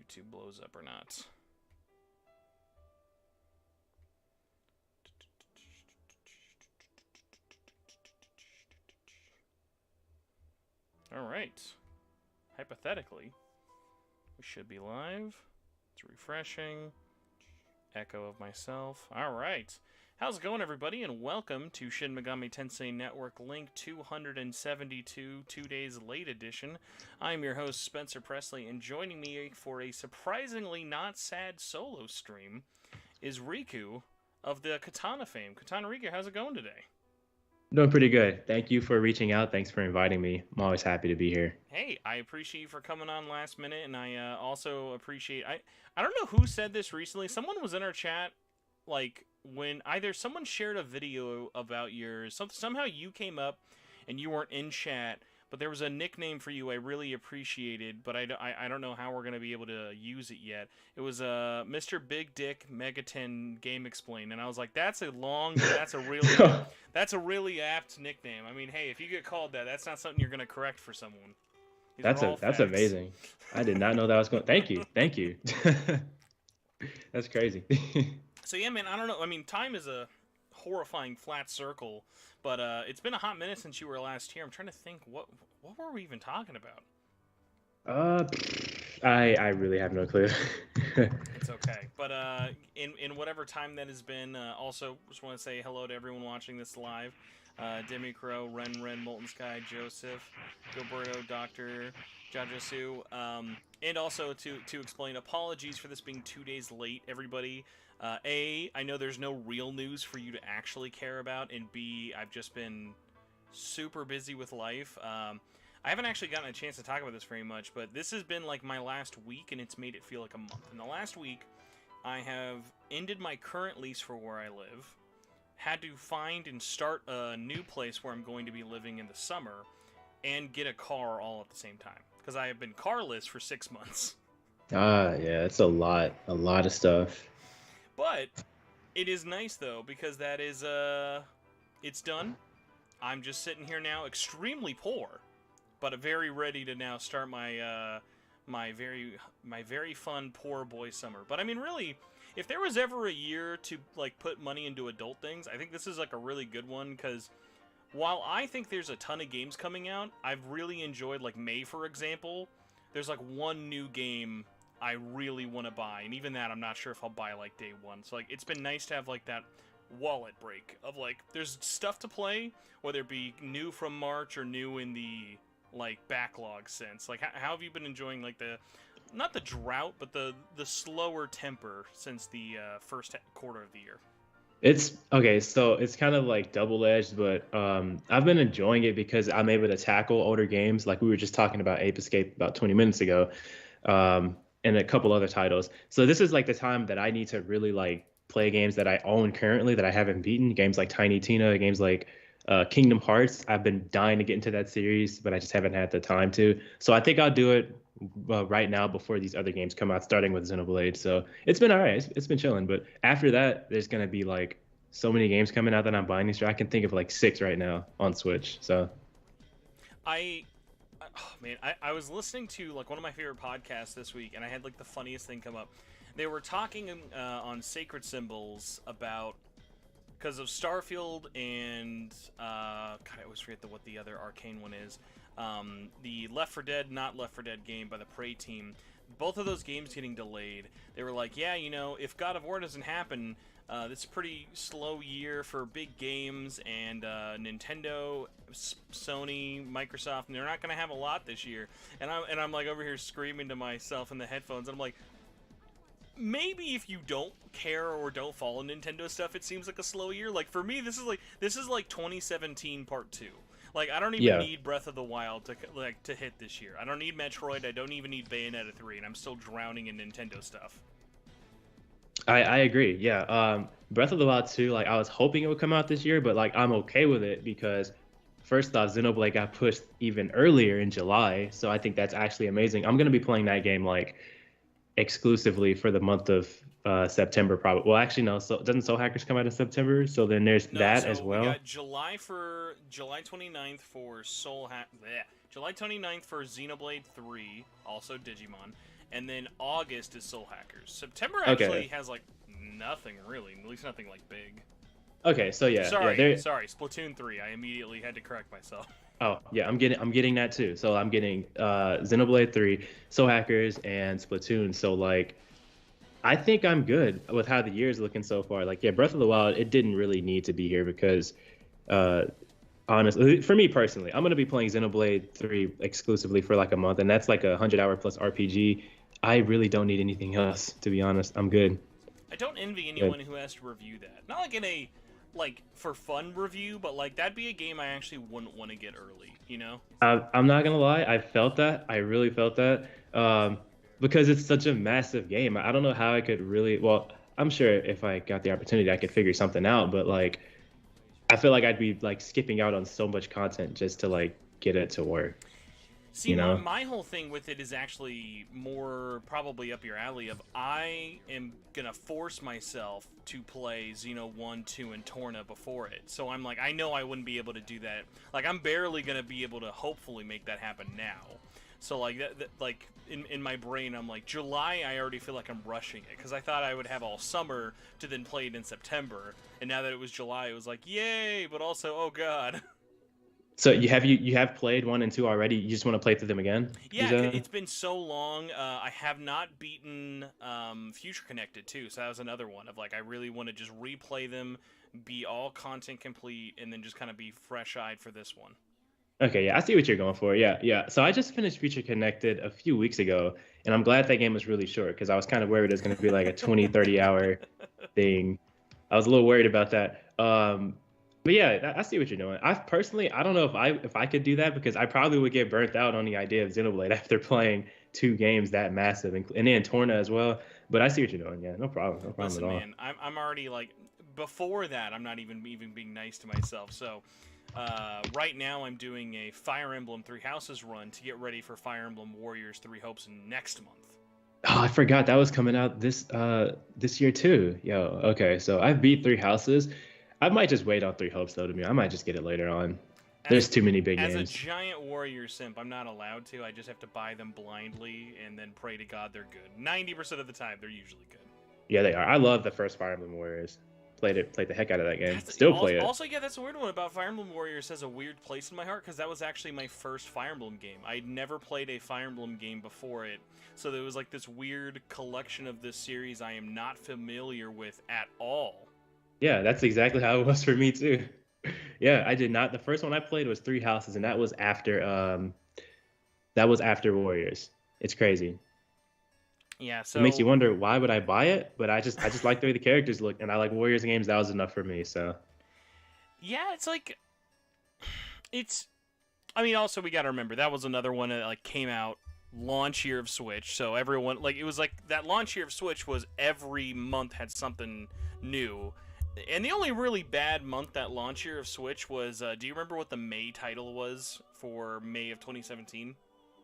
YouTube blows up or not. Alright. Hypothetically, we should be live. It's refreshing. Echo of myself. Alright. How's it going, everybody? And welcome to Shin Megami Tensei Network Link 272, 2 days late edition. I'm your host, Spencer Presley, and joining me for a surprisingly not sad solo stream is Rikku of the Katana fame. Katana Rikku, how's it going today? Doing pretty good. Thank you for reaching out. Thanks for inviting me. I'm always happy to be here. Hey, I appreciate you for coming on last minute, and I also appreciate... I don't know who said this recently. Someone was in our chat, like, when either someone shared a video about yours, somehow you came up and you weren't in chat, but there was a nickname for you I really appreciated, but I don't know how we're going to be able to use it yet. It was Mr. Big Dick Megaton Game Explain, and I was like, that's a really apt nickname. I mean, hey, if you get called that, that's not something you're going to correct for someone. That's amazing. I did not know that was going. Thank you. That's crazy. So yeah, man, I don't know. I mean, time is a horrifying flat circle, but it's been a hot minute since you were last here. I'm trying to think, what were we even talking about? I really have no clue. It's okay, but in whatever time that has been, also just want to say hello to everyone watching this live. Demi Crow, Ren, Molten Sky, Joseph, Gilberto, Doctor, Jajasu, and also to explain, apologies for this being 2 days late, everybody. I know there's no real news for you to actually care about, and B, I've just been super busy with life. I haven't actually gotten a chance to talk about this very much, but this has been like my last week, and it's made it feel like a month. In the last week, I have ended my current lease for where I live, had to find and start a new place where I'm going to be living in the summer, and get a car all at the same time, because I have been carless for 6 months. Yeah, it's a lot of stuff. But it is nice, though, because that is, it's done. I'm just sitting here now, extremely poor, but very ready to now start my, my very fun poor boy summer. But I mean, really, if there was ever a year to, like, put money into adult things, I think this is, like, a really good one, because while I think there's a ton of games coming out, I've really enjoyed, like, May, for example. There's, like, one new game I really want to buy, and even that I'm not sure if I'll buy like day one. So like, it's been nice to have like that wallet break of like, there's stuff to play, whether it be new from March or new in the like backlog sense. Like, how have you been enjoying like the, not the drought, but the slower temper since the first quarter of the year? It's okay, so it's kind of like double-edged, but I've been enjoying it because I'm able to tackle older games. Like we were just talking about Ape Escape about 20 minutes ago. And a couple other titles. So this is like the time that I need to really like play games that I own currently that I haven't beaten. Games like Tiny Tina, games like Kingdom Hearts. I've been dying to get into that series, but I just haven't had the time to. So I think I'll do it right now before these other games come out, starting with Xenoblade. So it's been all right. It's been chilling. But after that, there's gonna be like so many games coming out that I'm buying this year. I can think of like 6 right now on Switch. So oh man, I was listening to like one of my favorite podcasts this week, and I had like the funniest thing come up. They were talking on Sacred Symbols about, because of Starfield and God, I always forget what the other arcane one is. The Left 4 Dead, not Left 4 Dead game by the Prey team. Both of those games getting delayed. They were like, yeah, you know, if God of War doesn't happen, this is a pretty slow year for big games, and Nintendo, Sony, Microsoft, and they're not going to have a lot this year. And I'm like over here screaming to myself in the headphones, and I'm like, maybe if you don't care or don't follow Nintendo stuff, it seems like a slow year. Like for me, this is like 2017 Part 2. Like, I don't even need Breath of the Wild to hit this year. I don't need Metroid. I don't even need Bayonetta 3, and I'm still drowning in Nintendo stuff. I agree. Yeah. Breath of the Wild 2, like I was hoping it would come out this year, but like I'm okay with it because first off, Xenoblade got pushed even earlier in July, so I think that's actually amazing. I'm gonna be playing that game like exclusively for the month of September, probably. Well, actually, no. So doesn't Soul Hackers come out in September? So then there's that as well. We got July 29th for July 29th for Xenoblade 3, also Digimon, and then August is Soul Hackers. September Okay. actually has like nothing really, at least nothing like big. Okay, so yeah, Sorry, Splatoon 3. I immediately had to correct myself. Oh yeah, I'm getting that too. So I'm getting Xenoblade 3, Soul Hackers, and Splatoon. So like, I think I'm good with how the year's looking so far. Like yeah, Breath of the Wild, it didn't really need to be here because, uh, honestly, for me personally, I'm gonna be playing Xenoblade 3 exclusively for like a month, and that's like a 100-hour plus RPG. I really don't need anything else, to be honest. I'm good. I don't envy anyone who has to review that. Not like in a like for fun review, but like that'd be a game I actually wouldn't want to get early, you know? I'm not gonna lie, I felt that. I really felt that. Because it's such a massive game. I don't know how I could really. Well, I'm sure if I got the opportunity, I could figure something out. But like, I feel like I'd be like skipping out on so much content just to like get it to work. See, You know? my whole thing with it is actually more probably up your alley of I am gonna force myself to play Xeno 1, 2, and Torna before it. So I'm like, I know I wouldn't be able to do that. Like, I'm barely gonna be able to hopefully make that happen now. So like that like in my brain, I'm like July. I already feel like I'm rushing it because I thought I would have all summer to then play it in September, and now that it was July, it was like yay, but also oh god. So you have played 1 and 2 already. You just want to play through them again? Yeah, it's been so long. I have not beaten Future Connected too, so that was another one of like I really want to just replay them, be all content complete, and then just kind of be fresh-eyed for this one. Okay, yeah, I see what you're going for. Yeah, yeah. So I just finished Future Connected a few weeks ago, and I'm glad that game was really short because I was kind of worried it was going to be like a 20, 30 hour thing. I was a little worried about that. But yeah, I see what you're doing. I don't know if I could do that because I probably would get burnt out on the idea of Xenoblade after playing 2 games that massive and then Torna as well. But I see what you're doing. Yeah, no problem. No problem Listen, at all. man, I'm already like before that. I'm not even being nice to myself. So right now I'm doing a Fire Emblem Three Houses run to get ready for Fire Emblem Warriors Three Hopes next month. Oh, I forgot that was coming out this year too. Yo, okay, so I beat Three Houses. I might just wait on Three Hopes though. To me, I might just get it later on. There's too many big As games. a giant Warrior simp, I'm not allowed to. I just have to buy them blindly and then pray to God they're good. 90% of the time, they're usually good. Yeah, they are. I love the first Fire Emblem Warriors. Played the heck out of that game. Still play it. Also, yeah, that's a weird one about Fire Emblem Warriors. Has a weird place in my heart because that was actually my first Fire Emblem game. I'd never played a Fire Emblem game before it, so there was like this weird collection of this series I am not familiar with at all. Yeah, that's exactly how it was for me too. Yeah, I did not. The first one I played was Three Houses, and that was after Warriors. It's crazy. Yeah, so It makes you wonder why would I buy it, but I just like the way the characters look, and I like Warriors games. That was enough for me. So yeah, it's like I mean, also we got to remember that was another one that like came out launch year of Switch, so everyone like it was like that launch year of Switch was every month had something new. And the only really bad month that launch year of Switch was, do you remember what the May title was for May of 2017?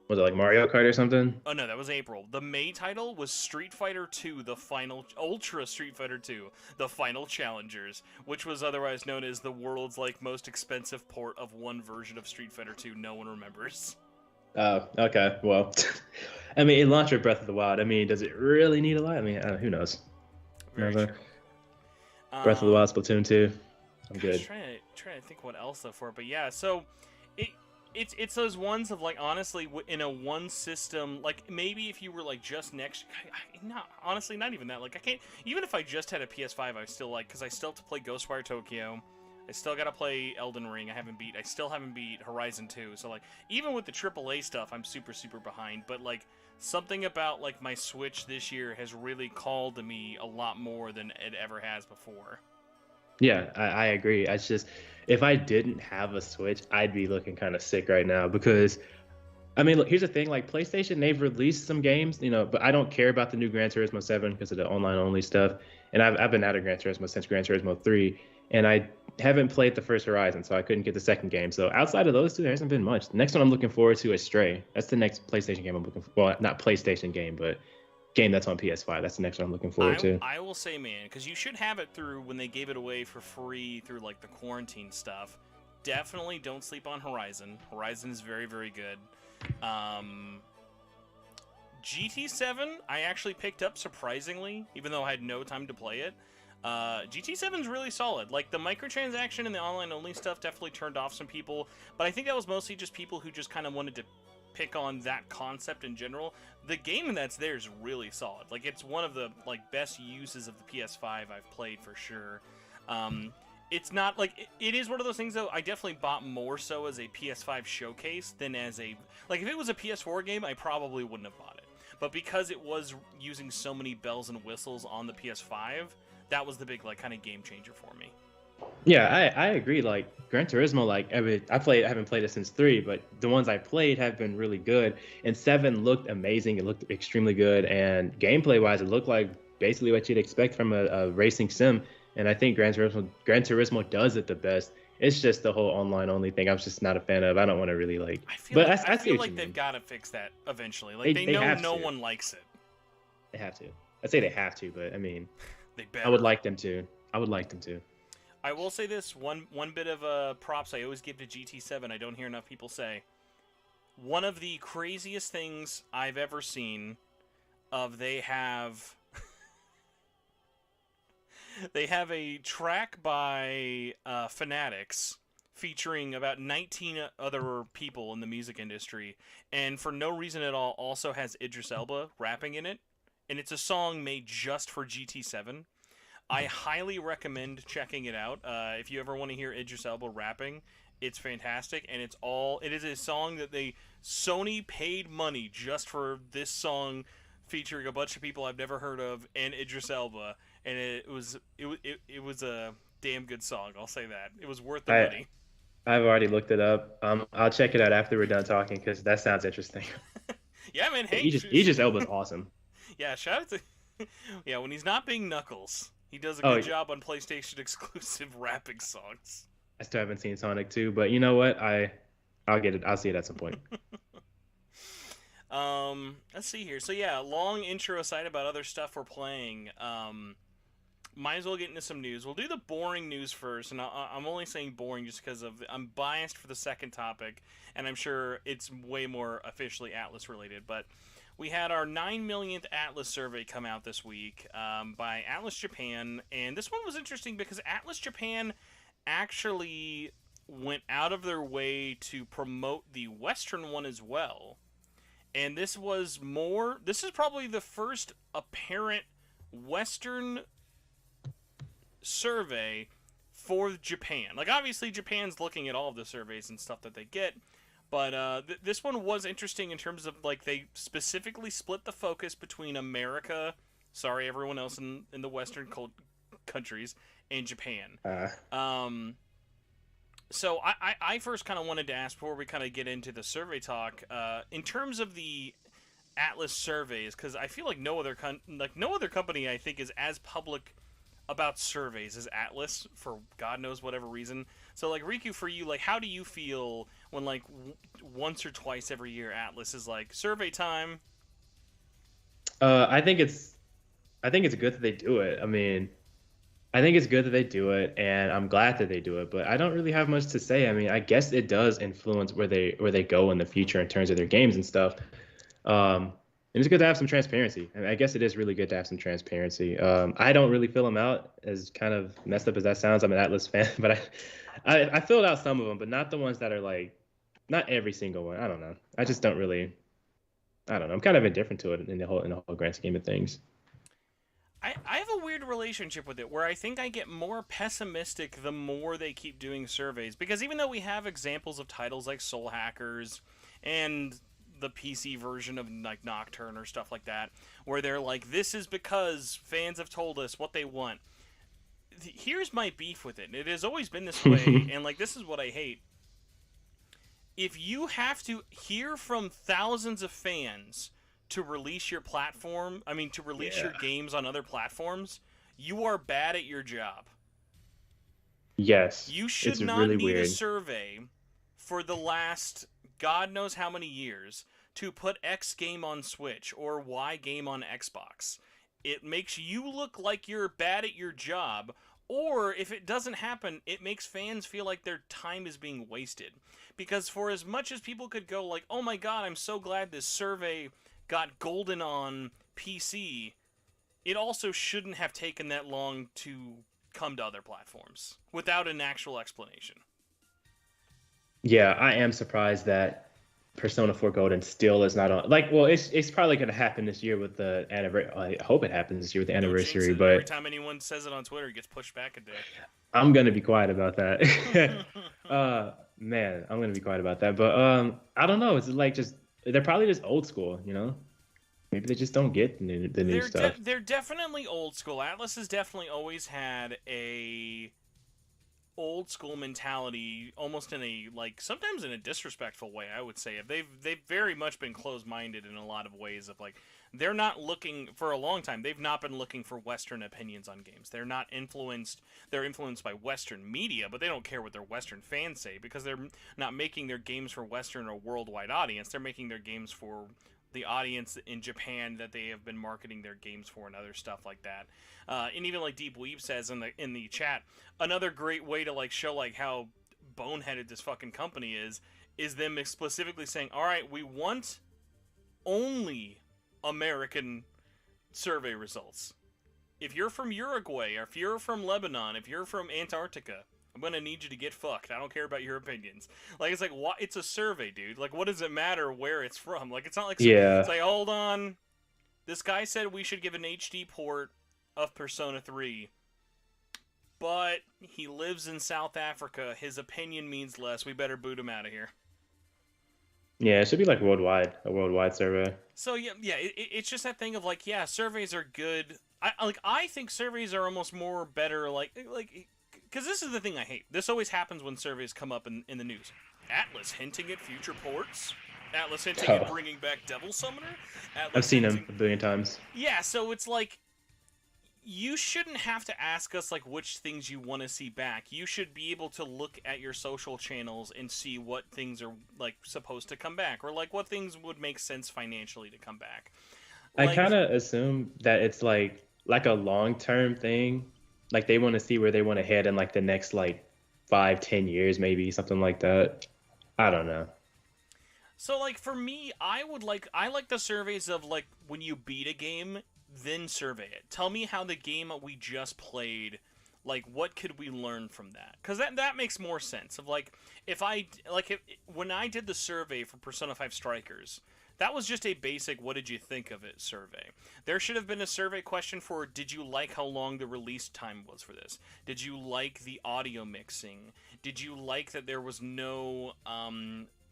was it like Mario Kart or something? Oh no, that was April. The May title was Street Fighter 2, the final Ultra Street Fighter 2, the Final Challengers, which was otherwise known as the world's like most expensive port of one version of Street Fighter 2 no one remembers. Oh, okay. Well, I mean, it launched with Breath of the Wild. I mean, does it really need a lot? I mean, who knows? Very true. Breath of the Wild, Splatoon 2. I'm good. I'm trying to think what else though for it, but yeah, so it's those ones of like honestly in a one system, like maybe if you were like just next, not honestly not even that, like I can't even if I just had a PS5 I still like because I still have to play Ghostwire Tokyo, I still gotta play Elden Ring. I still haven't beat Horizon 2. So like even with the AAA stuff I'm super behind, but like something about like my Switch this year has really called to me a lot more than it ever has before. Yeah, I agree. It's just if I didn't have a Switch, I'd be looking kind of sick right now because I mean, look, here's the thing, like PlayStation, they've released some games, but I don't care about the new Gran Turismo 7 because of the online only stuff. And I've been out of Gran Turismo since Gran Turismo 3, and I haven't played the first Horizon, so I couldn't get the second game. So outside of those two, there hasn't been much. The next one I'm looking forward to is Stray. That's the next PlayStation game I'm looking for. Well, not PlayStation game, but game that's on PS5. That's the next one I'm looking forward to. I will say, man, because you should have it through when they gave it away for free through like the quarantine stuff. Definitely don't sleep on Horizon. Horizon is very good. GT7, I actually picked up surprisingly, even though I had no time to play it. GT7's really solid. Like, the microtransaction and the online-only stuff definitely turned off some people, but I think that was mostly just people who just kind of wanted to pick on that concept in general. The game that's there is really solid. Like, it's one of the, like, best uses of the PS5 I've played for sure. It's not, like, it is one of those things, though, I definitely bought more so as a PS5 showcase than as a, like, if it was a PS4 game, I probably wouldn't have bought it. But because it was using so many bells and whistles on the PS5, that was the big, like, kind of game changer for me. Yeah, I agree. Like Gran Turismo, like I haven't played it since 3, but the ones I played have been really good. And 7 looked amazing. It looked extremely good, and gameplay wise, it looked like basically what you'd expect from a racing sim. And I think Gran Turismo does it the best. It's just the whole online only thing. I'm just not a fan of. I don't want to really like. I feel like they've got to fix that eventually. Like they know no one likes it. They have to. I'd say they have to, but I mean, they better. I would like them to. I will say this one bit of props I always give to GT7. I don't hear enough people say. One of the craziest things I've ever seen. They have a track by Fanatics featuring about 19 other people in the music industry, and for no reason at all also has Idris Elba rapping in it, and it's a song made just for GT7. I highly recommend checking it out. If you ever want to hear Idris Elba rapping, it's fantastic, and it is a song that Sony paid money just for this song, featuring a bunch of people I've never heard of and Idris Elba, and it was a damn good song. I'll say that it was worth the money. I've already looked it up. I'll check it out after we're done talking because that sounds interesting. Yeah, man. Hey, Idris Elba's awesome. Yeah, shout out to yeah, when he's not being Knuckles. He does a good job on PlayStation exclusive rapping songs. I still haven't seen Sonic 2, but you know what? I'll get it. I'll see it at some point. Let's see here. So yeah, long intro aside about other stuff we're playing. Might as well get into some news. We'll do the boring news first, and I'm only saying boring just because I'm biased for the second topic, and I'm sure it's way more officially Atlus related, but we had our 9 millionth Atlus survey come out this week by Atlus Japan, and this one was interesting because Atlus Japan actually went out of their way to promote the Western one as well. And this is probably the first apparent Western survey for Japan. Like, obviously, Japan's looking at all of the surveys and stuff that they get, but this one was interesting in terms of, like, they specifically split the focus between America, sorry, everyone else in the Western countries, and Japan. So I first kind of wanted to ask, before we kind of get into the survey talk, in terms of the Atlus surveys, because I feel like no other company I think is as public about surveys as Atlus, for God knows whatever reason. So, like, Rikku, for you, like, how do you feel when, like, once or twice every year Atlus is like, survey time? I think it's good that they do it. I mean, I think it's good that they do it, and I'm glad that they do it, but I don't really have much to say. I mean, I guess it does influence where they go in the future in terms of their games and stuff. And it's good to have some transparency. I mean, I guess it is really good to have some transparency. I don't really fill them out, as kind of messed up as that sounds. I'm an Atlus fan, but I filled out some of them, but not the ones that are like, not every single one. I don't know. I just don't really. I don't know. I'm kind of indifferent to it in the whole grand scheme of things. I have a weird relationship with it, where I think I get more pessimistic the more they keep doing surveys, because even though we have examples of titles like Soul Hackers and the PC version of, like, Nocturne or stuff like that, where they're like, this is because fans have told us what they want. Here's my beef with it. It has always been this way, and, like, this is what I hate. If you have to hear from thousands of fans to release your platform, your games on other platforms, you are bad at your job. Yes. You should not really need a survey for the last God knows how many years to put X game on Switch or Y game on Xbox. It makes you look like you're bad at your job, or if it doesn't happen, it makes fans feel like their time is being wasted. Because for as much as people could go like, oh my god, I'm so glad this survey got golden on PC, it also shouldn't have taken that long to come to other platforms without an actual explanation. Yeah, I am surprised that Persona 4 Golden still is not on. Like, well, it's probably going to happen this year with the anniversary. I hope it happens this year with the Don't jinx anniversary, it. Every but time anyone says it on Twitter, it gets pushed back a day. I'm going to be quiet about that. Man, I'm going to be quiet about that. But I don't know. It's like just they're probably just old school, you know? Maybe they just don't get the new stuff. They're definitely old school. Atlus has definitely always had a old school mentality, almost in a like sometimes in a disrespectful way. I would say they've very much been closed minded in a lot of ways. Of like they're not looking for a long time. They've not been looking for Western opinions on games. They're not influenced. They're influenced by Western media, but they don't care what their Western fans say because they're not making their games for Western or worldwide audience. They're making their games for the audience in Japan that they have been marketing their games for and other stuff like that. And even like Deep Weeb says in the chat, another great way to like show like how boneheaded this fucking company is them specifically saying, all right, we want only American survey results. If you're from Uruguay, or if you're from Lebanon, if you're from Antarctica, I'm gonna need you to get fucked. I don't care about your opinions. Like, it's like, what? It's a survey, dude. Like, what does it matter where it's from? Like, it's not like, Yeah. it's like, hold on. This guy said we should give an HD port of Persona 3, but he lives in South Africa. His opinion means less. We better boot him out of here. Yeah, it should be like a worldwide survey. So yeah, it's just that thing of like, yeah, surveys are good. I think surveys are almost more better, because this is the thing I hate. This always happens when surveys come up in the news. Atlus hinting at future ports. Atlus hinting at bringing back Devil Summoner. I've seen him a billion times. Yeah, so it's like, you shouldn't have to ask us like which things you want to see back. You should be able to look at your social channels and see what things are like supposed to come back, or like what things would make sense financially to come back. I Like, kind of assume that it's like a long-term thing. Like they want to see where they want to head in like the next like 5-10 years, maybe something like that. I don't know. so like for me, I like the surveys of like when you beat a game, then survey it. Tell me how the game we just played, like what could we learn from that? Because that makes more sense. Of like when I did the survey for Persona 5 Strikers, that was just a basic "what did you think of it" survey. There should have been a survey question for "did you like how long the release time was for this? Did you like the audio mixing? Did you like that there was no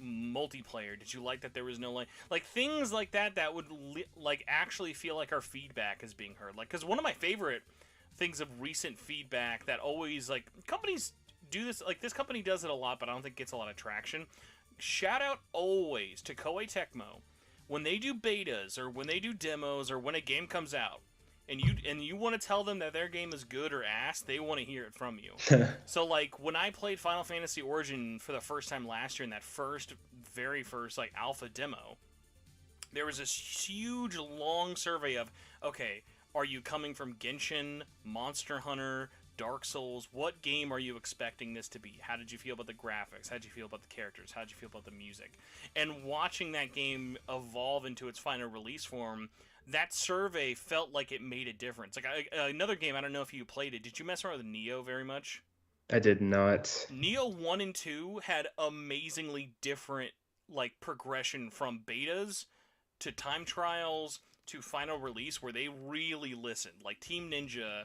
multiplayer? Did you like that there was no like things like that that would like actually feel like our feedback is being heard? Like, because one of my favorite things of recent feedback that always like companies do this, like this company does it a lot, but I don't think it gets a lot of traction. Shout out always to Koei Tecmo when they do betas or when they do demos or when a game comes out and you want to tell them that their game is good or ass, they want to hear it from you. So like when I played Final Fantasy Origin for the first time last year in that very first like alpha demo, there was this huge long survey of, okay, are you coming from Genshin, Monster Hunter, Dark Souls? What game are you expecting this to be? How did you feel about the graphics? How did you feel about the characters? How did you feel about the music? And watching that game evolve into its final release form, that survey felt like it made a difference. Like another game, I don't know if you played it. Did you mess around with Neo very much? I did not. Neo 1 and 2 had amazingly different like progression from betas to time trials to final release, where they really listened. Like Team Ninja,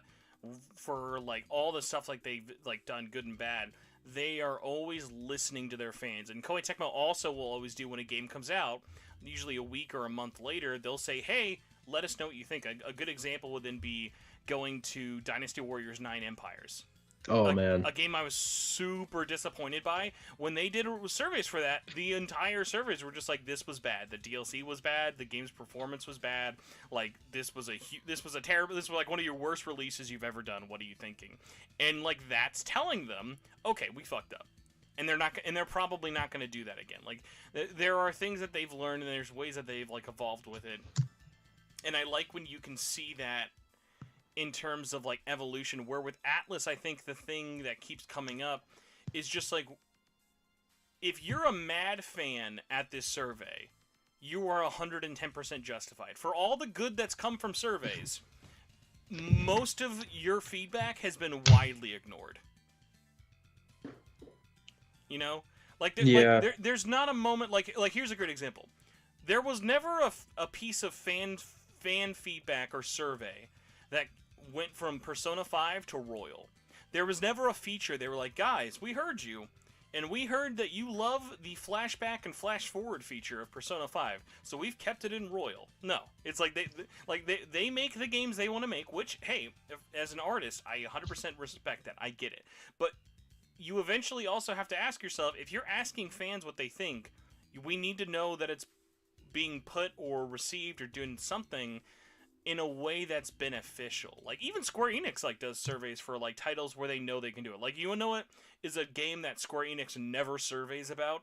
for like all the stuff like they've like done good and bad, they are always listening to their fans. And Koei Tecmo also will always do when a game comes out, usually a week or a month later, they'll say, hey, let us know what you think. A good example would then be going to Dynasty Warriors 9 Empires. Oh, man. A game I was super disappointed by. When they did surveys for that, the entire surveys were just like, this was bad. The DLC was bad. The game's performance was bad. Like, this was like one of your worst releases you've ever done. What are you thinking? And like, that's telling them, okay, we fucked up. And they're probably not going to do that again. Like, there are things that they've learned, and there's ways that they've like evolved with it. And I like when you can see that in terms of like evolution, where with Atlus, I think the thing that keeps coming up is just like, if you're a mad fan at this survey, you are 110% justified. For all the good that's come from surveys, most of your feedback has been widely ignored. You know? Yeah. There's not a moment like here's a great example. There was never a piece of fan feedback or survey that went from Persona 5 to Royal. There was never a feature they were like, guys, we heard you, and we heard that you love the flashback and flash forward feature of Persona 5, so we've kept it in Royal. No, it's like they make the games they want to make, which, hey, as an artist, I 100% respect that. I get it, but you eventually also have to ask yourself, if you're asking fans what they think, we need to know that it's being put or received or doing something in a way that's beneficial. Like, even Square Enix does surveys for titles where they know they can do it. Like, you know what is a game that Square Enix never surveys about?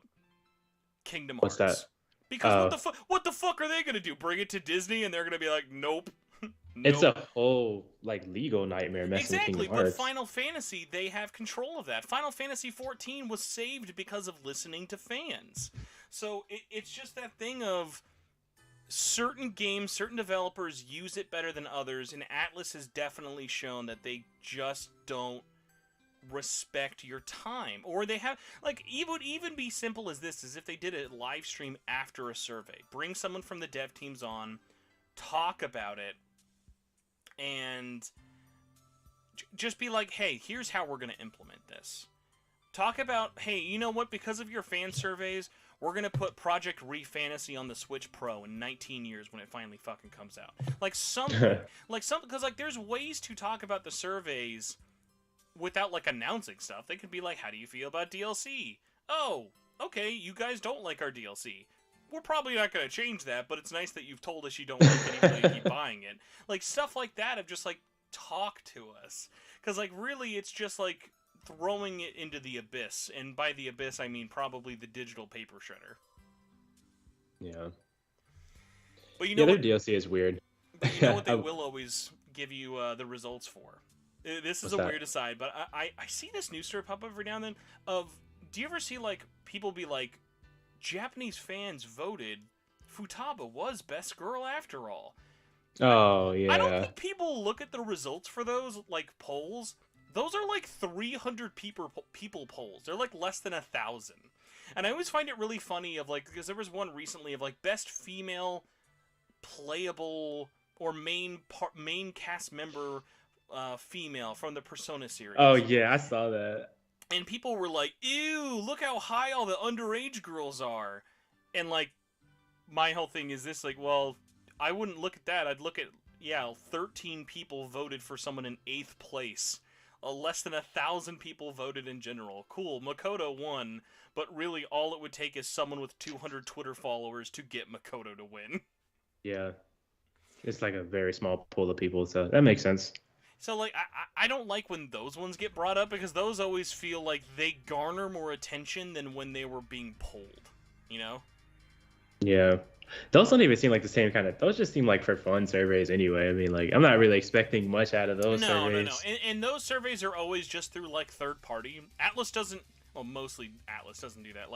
Kingdom Hearts. What's that? Because what the fuck are they gonna do? Bring it to Disney and they're gonna be like, nope. It's a whole legal nightmare messing with Kingdom Hearts. But Final Fantasy, they have control of that. Final Fantasy 14 was saved because of listening to fans. So it's just that thing of certain games, certain developers use it better than others, and Atlus has definitely shown that they just don't respect your time. Or they have, it would even be simple as this, as if they did a live stream after a survey. Bring someone from the dev teams on, talk about it, and just be like, hey, here's how we're going to implement this. Talk about, hey, you know what, because of your fan surveys, we're going to put Project Re-Fantasy on the Switch Pro in 19 years when it finally fucking comes out. Because there's ways to talk about the surveys without announcing stuff. They could be like, how do you feel about DLC? Oh, okay, you guys don't like our DLC. We're probably not going to change that, but it's nice that you've told us you don't like it, even though you keep buying it. Stuff like that of just, talk to us. Because, really, it's just, throwing it into the abyss. And by the abyss, I mean probably the digital paper shredder. Yeah. But you know their DLC is weird. But you know what they will always give you the results for? This is What's that? weird aside, but I see this news story pop up every now and then of, do you ever see, people be like, Japanese fans voted Futaba was best girl after all. Oh, yeah. I don't think people look at the results for those, polls. Those are, 300 people polls. They're, less than 1,000. And I always find it really funny of, because there was one recently of, best female playable or main cast member female from the Persona series. Oh, yeah, I saw that. And people were like, ew, look how high all the underage girls are. And, my whole thing is this, well, I wouldn't look at that. I'd look at, 13 people voted for someone in 8th place. Less than 1,000 people voted in general. Cool, Makoto won, but really all it would take is someone with 200 Twitter followers to get Makoto to win. Yeah. It's a very small pool of people, so that makes sense. So, I don't like when those ones get brought up, because those always feel like they garner more attention than when they were being polled, you know? Yeah. Those don't even seem like the same kind of... Those just seem for fun surveys anyway. I mean, I'm not really expecting much out of those surveys. No. And those surveys are always just through, third party. Atlus doesn't... Well, mostly Atlus doesn't do that.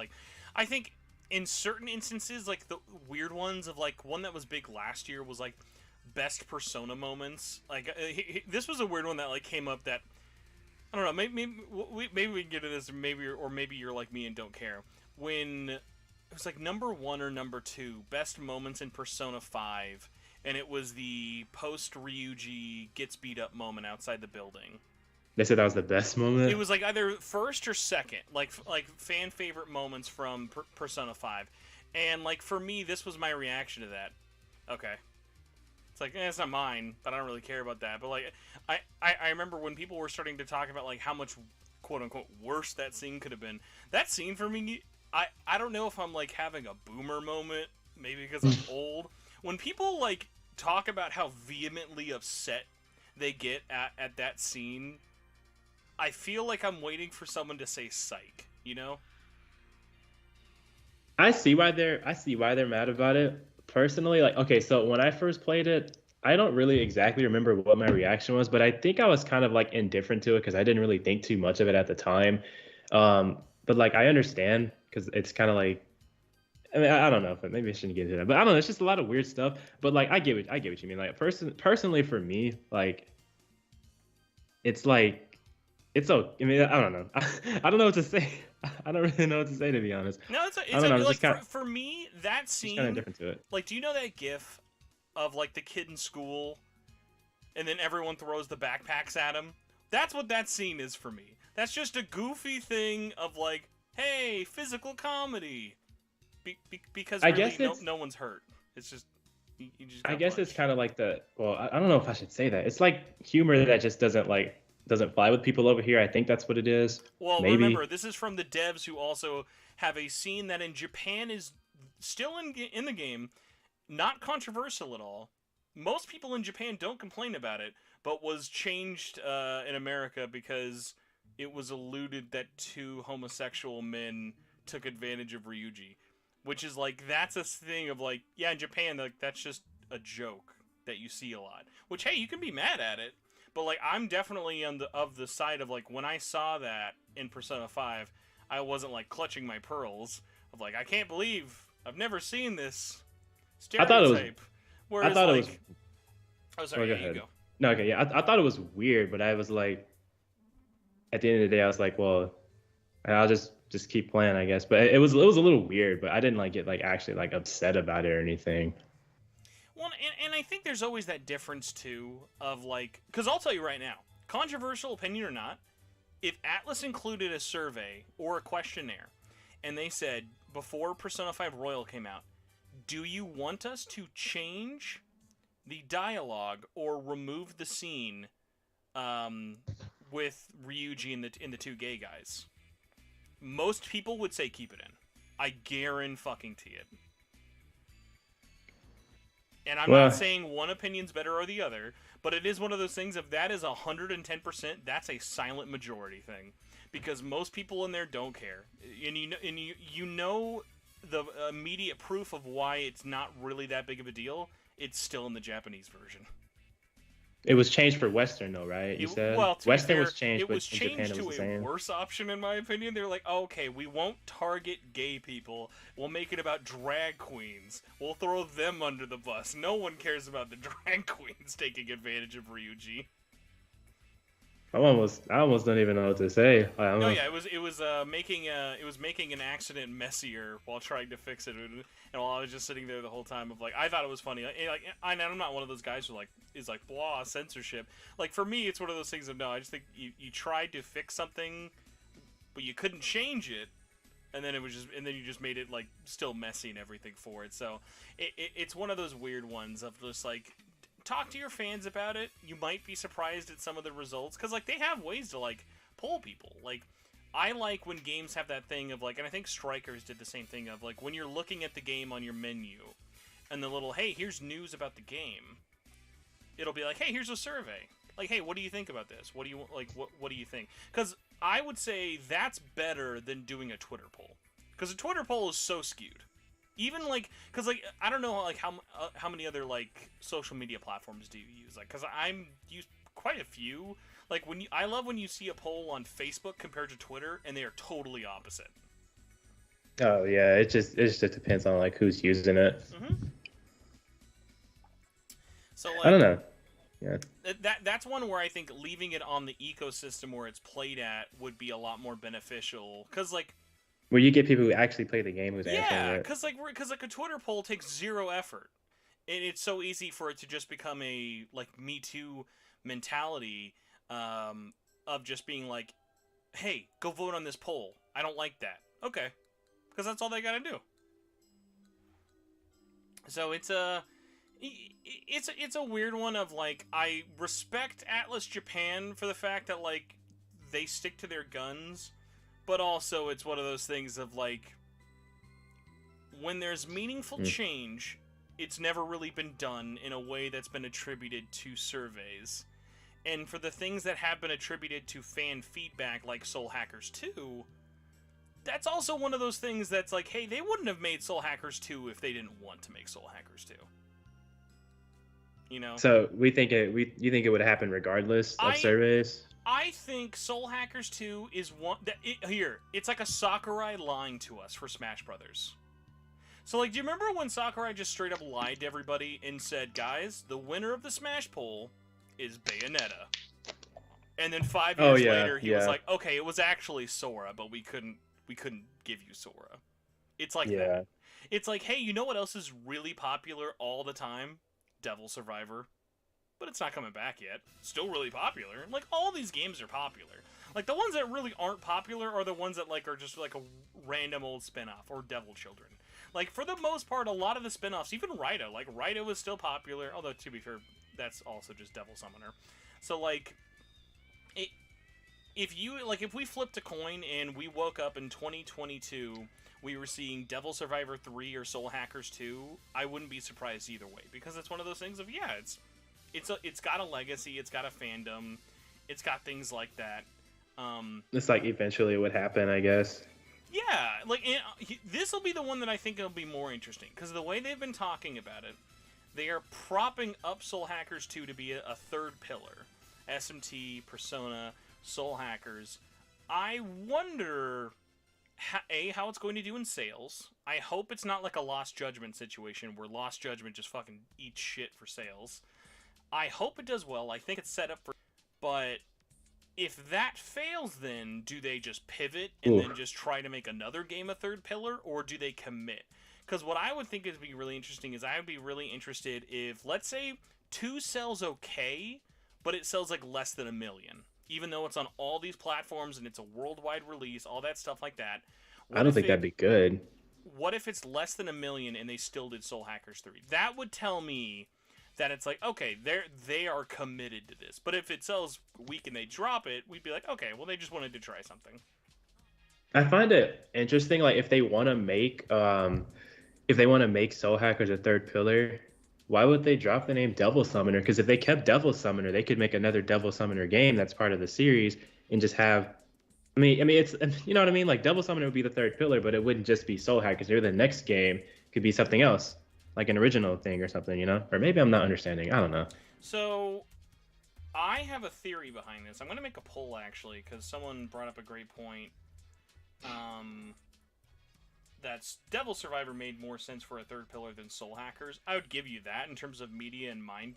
I think in certain instances, the weird ones of, one that was big last year was, best Persona moments. This was a weird one that came up that, I don't know, maybe we can get into this, maybe you're like me and don't care. When it was number 1 or number 2 best moments in Persona 5, and it was the post Ryuji gets beat up moment outside the building. They said that was the best moment? It was either first or second, fan favorite moments from Persona 5. And for me, this was my reaction to that. Okay. It's it's not mine, but I don't really care about that. But I remember when people were starting to talk about how much quote unquote worse that scene could have been. That scene for me, I don't know if I'm having a boomer moment, maybe because I'm old. When people talk about how vehemently upset they get at that scene, I feel like I'm waiting for someone to say psych, you know? I see why they're mad about it. Personally, okay, so when I first played it, I don't really exactly remember what my reaction was, but I think I was kind of indifferent to it because I didn't really think too much of it at the time. But I understand, because it's kind of I mean, I don't know, but maybe I shouldn't get into that. But I don't know. It's just a lot of weird stuff. But like, I get what you mean. Like, personally, for me, like, it's like, it's okay. I mean, I don't know. I don't know what to say. I don't really know what to say, to be honest. No, I it's don't know. a, I'm like just kind for me that just kind of scene, different to it. like, do you know that GIF of like the kid in school, and then everyone throws the backpacks at him? That's what that scene is for me. That's just a goofy thing of like, hey, physical comedy, because I really guess it's. no one's hurt. It's just you just I got guess it's punched. kind of like the. Well, I don't know if I should say that. It's like humor that just doesn't fly with people over here. I think that's what it is. Well, remember, Maybe. this is from the devs who also have a scene that in Japan is still in the game, not controversial at all. Most people in Japan don't complain about it, but was changed in America because it was alluded that two homosexual men took advantage of Ryuji, which is like that's a thing of like, yeah, in Japan, like that's just a joke that you see a lot. Which, hey, you can be mad at it, but like I'm definitely on the side of like when I saw that in Persona 5, I wasn't like clutching my pearls of like I can't believe I've never seen this I thought it was. stereotype. I Whereas thought it was. like, oh Oh, sorry, go yeah, you ahead. go. No, okay, yeah. I thought it was weird, but I was like, at the end of the day, I was like, well, I'll just keep playing, I guess. But it was a little weird, but I didn't like get like actually like upset about it or anything. Well, and I think there's always that difference too of like, because I'll tell you right now, controversial opinion or not, if Atlus included a survey or a questionnaire, and they said before Persona 5 Royal came out, do you want us to change the dialogue or remove the scene with Ryuji and the two gay guys? Most people would say keep it in. I guarantee it. And I'm not Well, saying one opinion's better or the other, but it is one of those things. If that is 110%, that's a silent majority thing, because most people in there don't care, and you know the immediate proof of why it's not really that big of a deal. It's still in the Japanese version. it was changed for Western though, right? You said Well, to be Western fair, was changed, it but was in Japan changed it was to the a same. worse option, in my opinion. They're like, oh, okay, we won't target gay people. We'll make it about drag queens. We'll throw them under the bus. No one cares about the drag queens taking advantage of Ryuji. I almost don't even know what to say. No, yeah, it was making an accident messier while trying to fix it, and while I was just sitting there the whole time of like, I thought it was funny. I'm not one of those guys who like is like blah censorship. Like for me, it's one of those things of no. I just think you tried to fix something, but you couldn't change it, and then you just made it like still messy and everything for it. So it's one of those weird ones of just like, talk to your fans about it. You might be surprised at some of the results, because like they have ways to like poll people. Like I like when games have that thing of like, and I think Strikers did the same thing of like when you're looking at the game on your menu and the little, hey, here's news about the game, it'll be like, hey, here's a survey, like, hey, what do you think about this, what do you like, what do you think? Because I would say that's better than doing a Twitter poll, because a Twitter poll is so skewed. Even like, cause like I don't know like how many other like social media platforms do you use? Like, cause I'm used quite a few. Like I love when you see a poll on Facebook compared to Twitter, and they are totally opposite. Oh yeah, it just depends on like who's using it. Mm-hmm. So I don't like know. Yeah. that's one where I think leaving it on the ecosystem where it's played at would be a lot more beneficial. Cause like, Where you get people who actually play the game who's answering yeah, it. cause like a Twitter poll takes zero effort, and it's so easy for it to just become a like Me Too mentality, of just being like, hey, go vote on this poll. I don't like that. Okay, because that's all they gotta do. So it's a weird one of like, I respect Atlus Japan for the fact that like they stick to their guns, but also it's one of those things of like, when there's meaningful change, it's never really been done in a way that's been attributed to surveys. And for the things that have been attributed to fan feedback, like Soul Hackers 2, that's also one of those things that's like, hey, they wouldn't have made Soul Hackers 2 if they didn't want to make Soul Hackers 2. You know? So you think it would happen regardless of surveys? I think Soul Hackers 2 is one that here, it's like a Sakurai lying to us for Smash Brothers. So, like, do you remember when Sakurai just straight up lied to everybody and said, guys, the winner of the Smash poll is Bayonetta? And then 5 years later, he was like, okay, it was actually Sora, but we couldn't give you Sora. It's like that. It's like, hey, you know what else is really popular all the time? Devil Survivor. But it's not coming back yet. Still really popular. Like, all these games are popular. Like, the ones that really aren't popular are the ones that, like, are just, like, a random old spin-off, or Devil Children. Like, for the most part, a lot of the spin-offs, even Raito, like, Raito is still popular, although, to be fair, that's also just Devil Summoner. So, like, if we flipped a coin and we woke up in 2022, we were seeing Devil Survivor 3 or Soul Hackers 2, I wouldn't be surprised either way, because it's one of those things of, yeah, it's got a legacy, it's got a fandom, it's got things like that. It's like eventually it would happen, I guess. Yeah, like, this will be the one that I think will be more interesting, because the way they've been talking about it, they are propping up Soul Hackers 2 to be a third pillar. SMT, Persona, Soul Hackers. I wonder, how it's going to do in sales. I hope it's not like a Lost Judgment situation, where Lost Judgment just fucking eats shit for sales. I hope it does well. I think it's set up for... But if that fails, then do they just pivot and then just try to make another game a third pillar, or do they commit? Because what I would think would be really interesting is I would be really interested if, let's say, 2 sells okay, but it sells like less than 1 million. Even though it's on all these platforms and it's a worldwide release, all that stuff like that. I don't think that'd be good. What if it's less than 1 million and they still did Soul Hackers 3? That would tell me that it's like, okay, they are committed to this. But if it sells weak and they drop it, we'd be like, okay, well, they just wanted to try something. I find it interesting, like, if they want to make Soul Hackers a third pillar, why would they drop the name Devil Summoner? Because if they kept Devil Summoner, they could make another Devil Summoner game that's part of the series and just have... I mean, it's, you know what I mean? Like, Devil Summoner would be the third pillar, but it wouldn't just be Soul Hackers. Maybe the next game could be something else, like an original thing or something, you know? Or maybe I'm not understanding. I don't know. So, I have a theory behind this. I'm going to make a poll, actually, because someone brought up a great point. That's Devil Survivor made more sense for a third pillar than Soul Hackers. I would give you that in terms of media and mind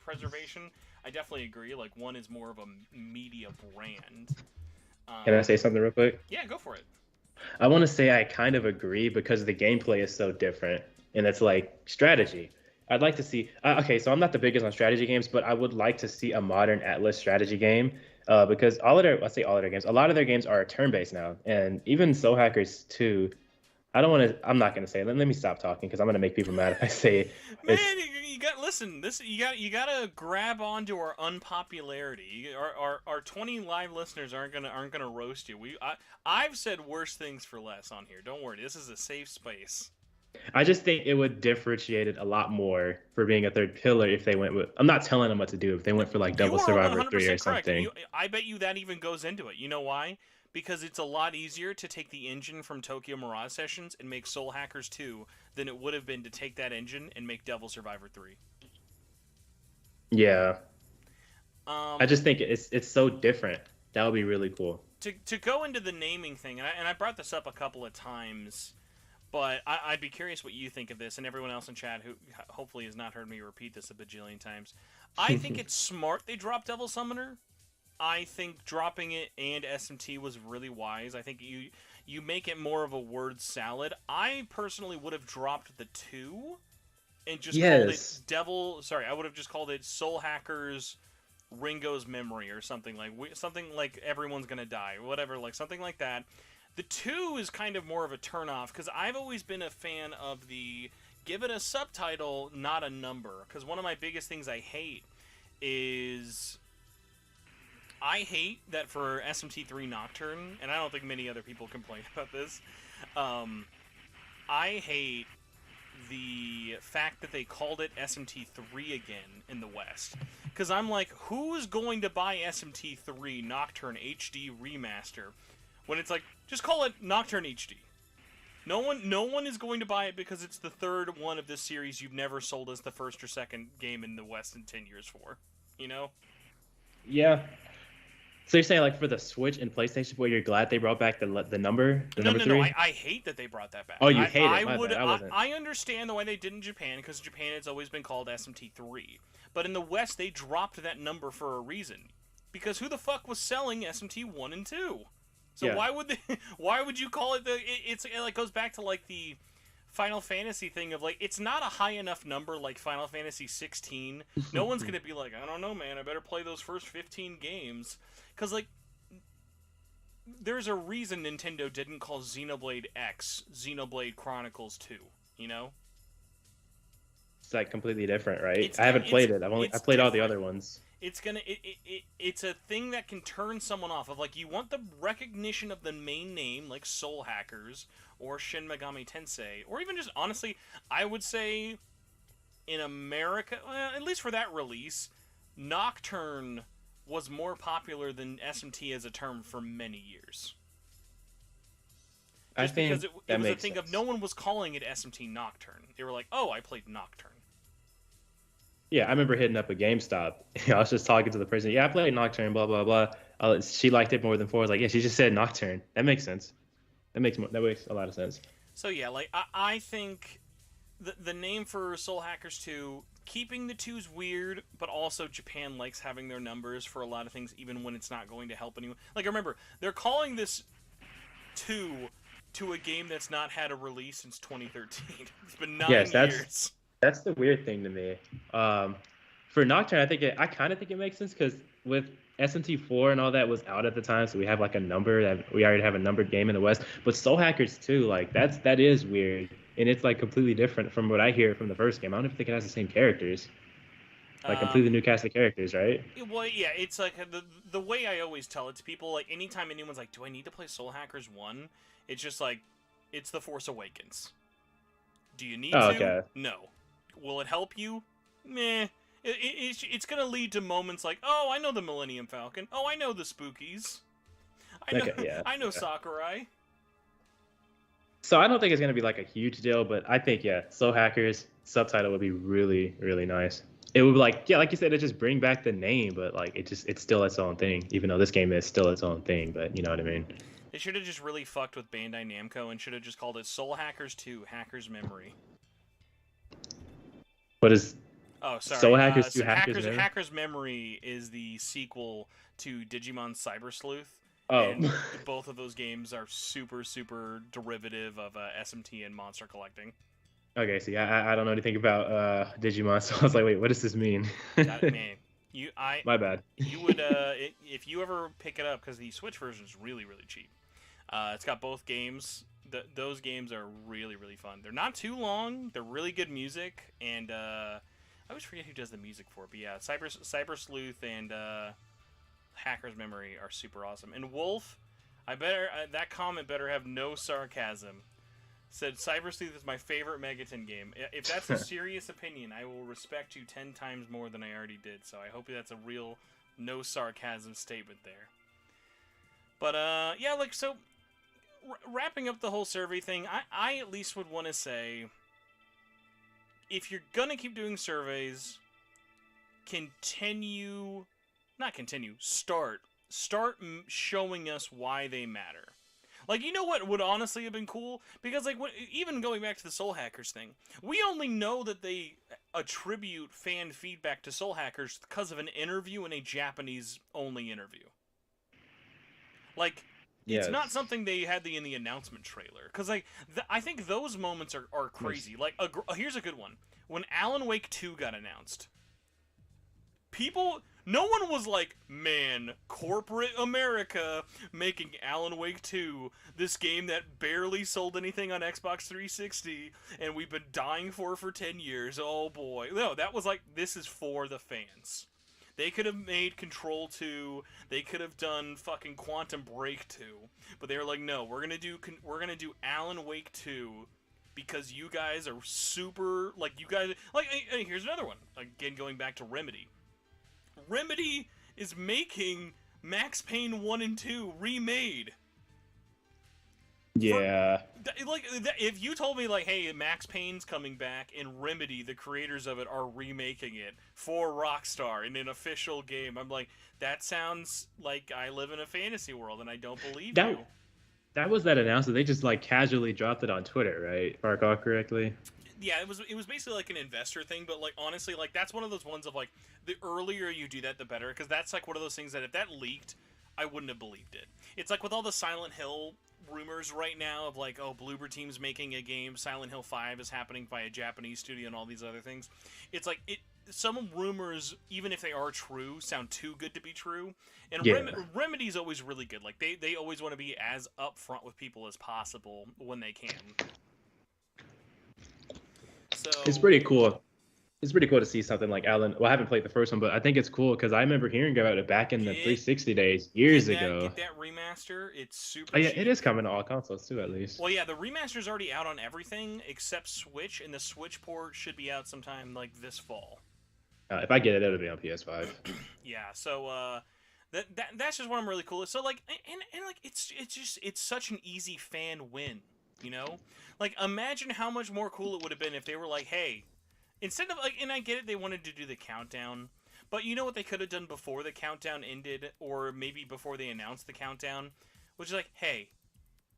preservation. I definitely agree. Like, one is more of a media brand. Can I say something real quick? Yeah, go for it. I want to say I kind of agree because the gameplay is so different, and it's like strategy. I'd like to see... okay, so I'm not the biggest on strategy games, but I would like to see a modern Atlus strategy game, because a lot of their games are turn-based now, and even Soul Hackers 2... I'm not gonna say it. Let me stop talking because I'm gonna make people mad if I say it. Man, you gotta grab onto our unpopularity. Our 20 live listeners aren't gonna roast you. I've said worse things for less on here. Don't worry, this is a safe space. I just think it would differentiate it a lot more for being a third pillar if they went with... I'm not telling them what to do if they went for like Devil Survivor 3 or something. I bet you that even goes into it. You know why? Because it's a lot easier to take the engine from Tokyo Mirage Sessions and make Soul Hackers 2 than it would have been to take that engine and make Devil Survivor 3. Yeah. I just think it's so different. That would be really cool. To go into the naming thing, and I brought this up a couple of times, but I'd be curious what you think of this, and everyone else in chat who hopefully has not heard me repeat this a bajillion times. I think it's smart they dropped Devil Summoner. I think dropping it and SMT was really wise. I think you make it more of a word salad. I personally would have dropped the 2 and just called it Devil... Sorry, I would have just called it Soul Hackers Ringo's Memory or something like Everyone's Gonna Die, whatever, like something like that. The 2 is kind of more of a turnoff because I've always been a fan of the give it a subtitle, not a number. Because one of my biggest things I hate is... I hate that for SMT3 Nocturne, and I don't think many other people complain about this, I hate the fact that they called it SMT3 again in the West. Because I'm like, who's going to buy SMT3 Nocturne HD Remaster when it's like, just call it Nocturne HD. No one is going to buy it because it's the third one of this series you've never sold as the first or second game in the West in 10 years for. You know? Yeah. So you're saying like for the Switch and PlayStation 4, you're glad they brought back the number, the No, number no, no. three? I hate that they brought that back. Oh, you I, hate I it. My would. bad. I wasn't. I understand the way they did in Japan because Japan has always been called SMT3, but in the West they dropped that number for a reason. Because who the fuck was selling SMT 1 and 2? So Yeah. why would they, why would you call it the? It like goes back to like the Final Fantasy thing of like it's not a high enough number like Final Fantasy 16. No one's gonna be like, I don't know, man. I better play those first 15 games because like. There's a reason Nintendo didn't call Xenoblade X Xenoblade Chronicles 2, you know? It's like completely different, right? It's, I haven't played it. I played all the different. other ones. It's gonna it's a thing that can turn someone off of like you want the recognition of the main name like Soul Hackers or Shin Megami Tensei or even just honestly I would say in America at least for that release Nocturne was more popular than SMT as a term for many years. Just because it was a thing of no one was calling it SMT Nocturne. They were like, "Oh, I played Nocturne." Yeah, I remember hitting up a GameStop. I was just talking to the person. Yeah, I played Nocturne. Blah blah blah. She liked it more than 4. I was like, yeah, she just said Nocturne. That makes sense. That makes a lot of sense. So yeah, like I think the name for Soul Hackers 2, keeping the 2's weird, but also Japan likes having their numbers for a lot of things, even when it's not going to help anyone. Like remember, they're calling this 2 to a game that's not had a release since 2013. It's been 9 years. That's the weird thing to me. For Nocturne, I kind of think it makes sense because with SMT4 and all that was out at the time, so we have like a number that we already have a numbered game in the West. But Soul Hackers 2, like that is weird, and it's like completely different from what I hear from the first game. I don't even think it has the same characters. Like completely new cast of characters, right? Well, yeah, it's like the way I always tell it to people. Like anytime anyone's like, "Do I need to play Soul Hackers 1?" It's just like, it's The Force Awakens. Do you need to? Okay. No. Will it help you? Meh. It's going to lead to moments like, oh, I know the Millennium Falcon. Oh, I know the Spookies. I know Sakurai. So I don't think it's going to be like a huge deal, but I think, yeah, Soul Hackers subtitle would be really, really nice. It would be like, yeah, like you said, it just bring back the name, but like it's still its own thing, even though this game is still its own thing, but you know what I mean? They should have just really fucked with Bandai Namco and should have just called it Soul Hackers 2, Hacker's Memory. What is... Oh, sorry. Soul Hackers 2, Hacker's Memory is the sequel to Digimon Cyber Sleuth. Oh. And both of those games are super, super derivative of SMTN monster collecting. Okay, see, I don't know anything about Digimon, so I was like, wait, what does this mean? Man, my bad. You would, if you ever pick it up, because the Switch version is really, really cheap. It's got both games. Those games are really, really fun. They're not too long. They're really good music, and I always forget who does the music for it. But yeah, Cyber Sleuth and Hacker's Memory are super awesome. And Wolf, that comment better have no sarcasm. Said Cyber Sleuth is my favorite Megaton game. If that's a serious opinion, I will respect you 10 times more than I already did. So I hope that's a real no sarcasm statement there. But yeah, like so. Wrapping up the whole survey thing, I at least would want to say, if you're gonna keep doing surveys, start showing us why they matter. Like, you know what would honestly have been cool? Because, like, even going back to the Soul Hackers thing, we only know that they attribute fan feedback to Soul Hackers because of an interview in a Japanese-only interview. Like, it's not something they had in the announcement trailer. Because, like, I think those moments are crazy. Like, here's a good one. When Alan Wake 2 got announced, no one was like, man, corporate America making Alan Wake 2, this game that barely sold anything on Xbox 360, and we've been dying for 10 years. Oh, boy. No, that was like, this is for the fans. They could have made Control 2. They could have done fucking Quantum Break 2. But they were like, no, we're gonna do Alan Wake 2 because you guys are super, like, you guys, like, here's another one. Again, going back to Remedy. Remedy is making Max Payne 1 and 2 remade. Yeah. If you told me like, hey, Max Payne's coming back and Remedy, the creators of it, are remaking it for Rockstar in an official game, I'm like, that sounds like I live in a fantasy world, and I don't believe you. That was that announcement. They just like casually dropped it on Twitter, right? If I recall correctly. Yeah, it was basically like an investor thing, but like honestly, like that's one of those ones of like the earlier you do that, the better, because that's like one of those things that if that leaked, I wouldn't have believed it. It's like with all the Silent Hill rumors right now of like, oh, Bloober Team's making a game, Silent Hill 5 is happening by a Japanese studio and all these other things. It's like some rumors, even if they are true, sound too good to be true. And Yeah. Remedy's always really good. Like they always want to be as upfront with people as possible when they can. So It's pretty cool. It's pretty cool to see something like Alan. Well, I haven't played the first one, but I think it's cool because I remember hearing about it back in the 360 days years ago. Get that remaster. It's super Oh yeah, cheap. it is coming to all consoles too, at least. Well, yeah, the remaster's already out on everything except Switch, and the Switch port should be out sometime like this fall. If I get it, it'll be on PS5. Yeah, so that's just what I'm really cool with. So like, and like it's such an easy fan win, you know? Like, imagine how much more cool it would have been if they were like, hey, instead of like, and I get it, they wanted to do the countdown, but you know what they could have done before the countdown ended, or maybe before they announced the countdown, which is like, hey,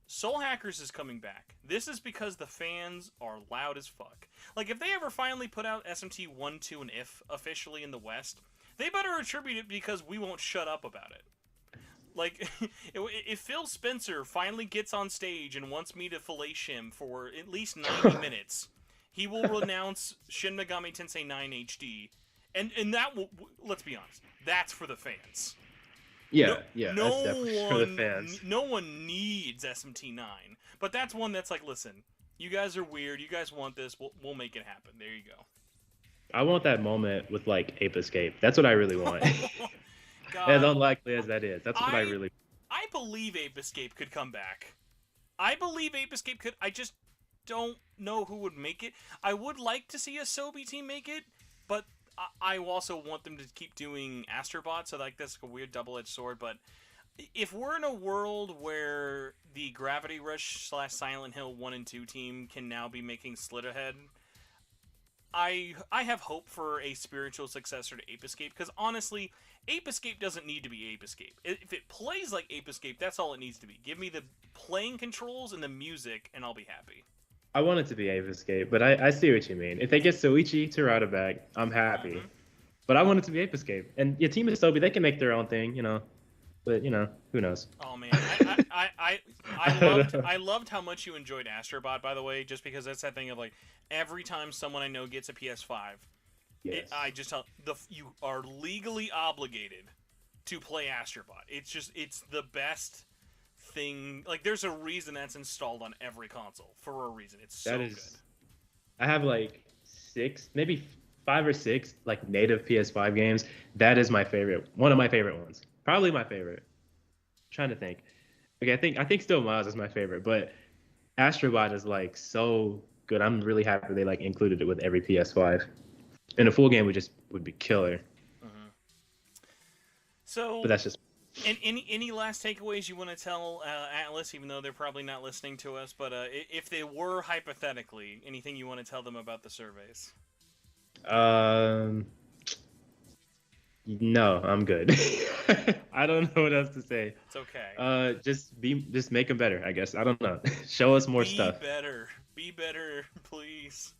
Soul Hackers is coming back. This is because the fans are loud as fuck. Like, if they ever finally put out SMT 1, 2, and IF officially in the West, they better attribute it because we won't shut up about it. Like, if Phil Spencer finally gets on stage and wants me to fillet him for at least 90 minutes, he will renounce Shin Megami Tensei 9 HD. And that will, let's be honest, that's for the fans. Yeah, that's definitely for the fans. No one needs SMT9, but that's one that's like, listen, you guys are weird. You guys want this. We'll make it happen. There you go. I want that moment with like Ape Escape. That's what I really want. As unlikely as that is, that's what I really. I believe Ape Escape could come back. I believe Ape Escape could. I just don't know who would make it. I would like to see a Sobi team make it, but I also want them to keep doing Astrobot, so like that's like a weird double-edged sword. But if we're in a world where the Gravity Rush / Silent Hill 1 and 2 team can now be making Slitterhead, I have hope for a spiritual successor to Ape Escape, because honestly, Ape Escape doesn't need to be Ape Escape. If it plays like Ape Escape, that's all it needs to be. Give me the playing controls and the music, and I'll be happy. I want it to be Ape Escape, but I see what you mean. If they get Soichi Terada back, I'm happy. Mm-hmm. But I want it to be Ape Escape. And your team is Sobi, they can make their own thing, you know. But, you know, who knows? Oh, man. I loved how much you enjoyed Astrobot, by the way, just because that's that thing of, like, every time someone I know gets a PS5, yes. I just tell you are legally obligated to play Astrobot. It's the best thing. Like, there's a reason that's installed on every console for a reason. It's so good. I have like 6, maybe 5 or 6 like native PS5 games. That is my favorite. One of my favorite ones. Probably my favorite. I'm trying to think. Okay, I think still Miles is my favorite, but Astrobot is like so good. I'm really happy they like included it with every PS5. And a full game would be killer. Mm-hmm. So, but that's just. And any last takeaways you want to tell Atlus, even though they're probably not listening to us, but if they were hypothetically, anything you want to tell them about the surveys? No, I'm good. I don't know what else to say. It's okay. Just make them better, I guess. I don't know. Show us more stuff. Be better, please.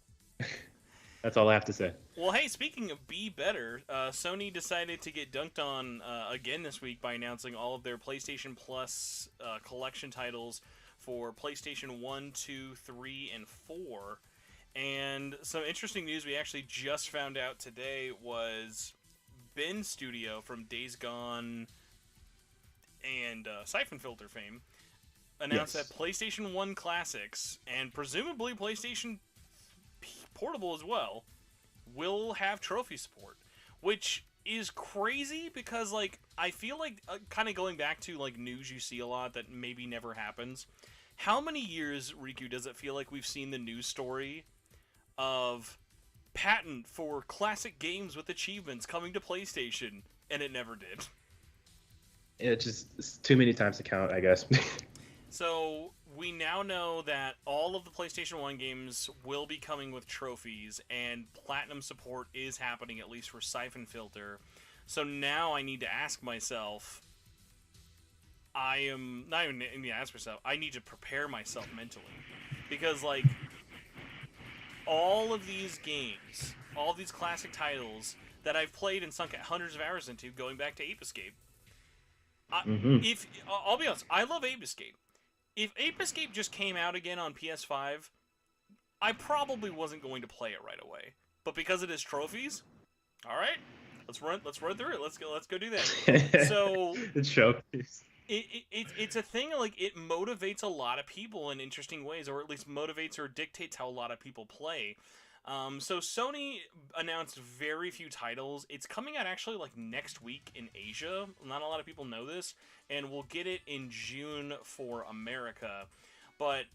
That's all I have to say. Well, hey, speaking of be better, Sony decided to get dunked on again this week by announcing all of their PlayStation Plus collection titles for PlayStation 1, 2, 3, and 4. And some interesting news we actually just found out today was Ben Studio from Days Gone and Siphon Filter fame announced that PlayStation 1 Classics and presumably PlayStation Portable as well will have trophy support, which is crazy because like I feel like kind of going back to like news you see a lot that maybe never happens. How many years, Rikku, does it feel like we've seen the news story of patent for classic games with achievements coming to PlayStation, and it never did? It's too many times to count, I guess. So we now know that all of the PlayStation 1 games will be coming with trophies, and Platinum support is happening, at least for Siphon Filter. So now I need to ask myself, I am not even need to ask myself, I need to prepare myself mentally. Because, like, all of these games, all of these classic titles that I've played and sunk hundreds of hours into, going back to Ape Escape, Hmm. if I'll be honest, I love Ape Escape. If Ape Escape just came out again on PS5, I probably wasn't going to play it right away. But because it is trophies, all right, let's run through it. Let's go do that. So The trophies. it's a thing, like, it motivates a lot of people in interesting ways, or at least motivates or dictates how a lot of people play. So Sony announced very few titles. It's coming out actually like next week in Asia. Not a lot of people know this, and we'll get it in June for America. But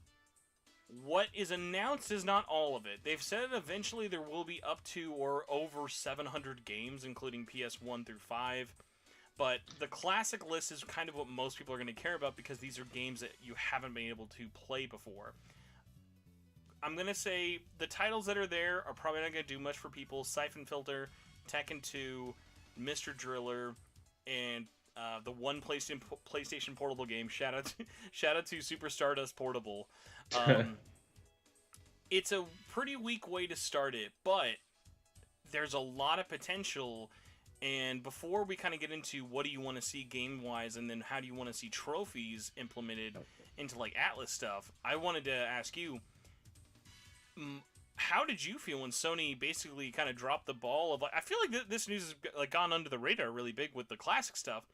what is announced is not all of it. They've said eventually there will be up to or over 700 games, including PS1 through 5. But the classic list is kind of what most people are going to care about, because these are games that you haven't been able to play before. I'm going to say the titles that are there are probably not going to do much for people. Siphon Filter, Tekken 2, Mr. Driller, and the one PlayStation Portable game. Shout out to Super Stardust Portable. It's a pretty weak way to start it, but there's a lot of potential. And before we kind of get into what do you want to see game-wise, and then how do you want to see trophies implemented into, like, Atlus stuff, I wanted to ask you, how did you feel when Sony basically kind of dropped the ball of, like, I feel like this news has, like, gone under the radar really big with the classic stuff.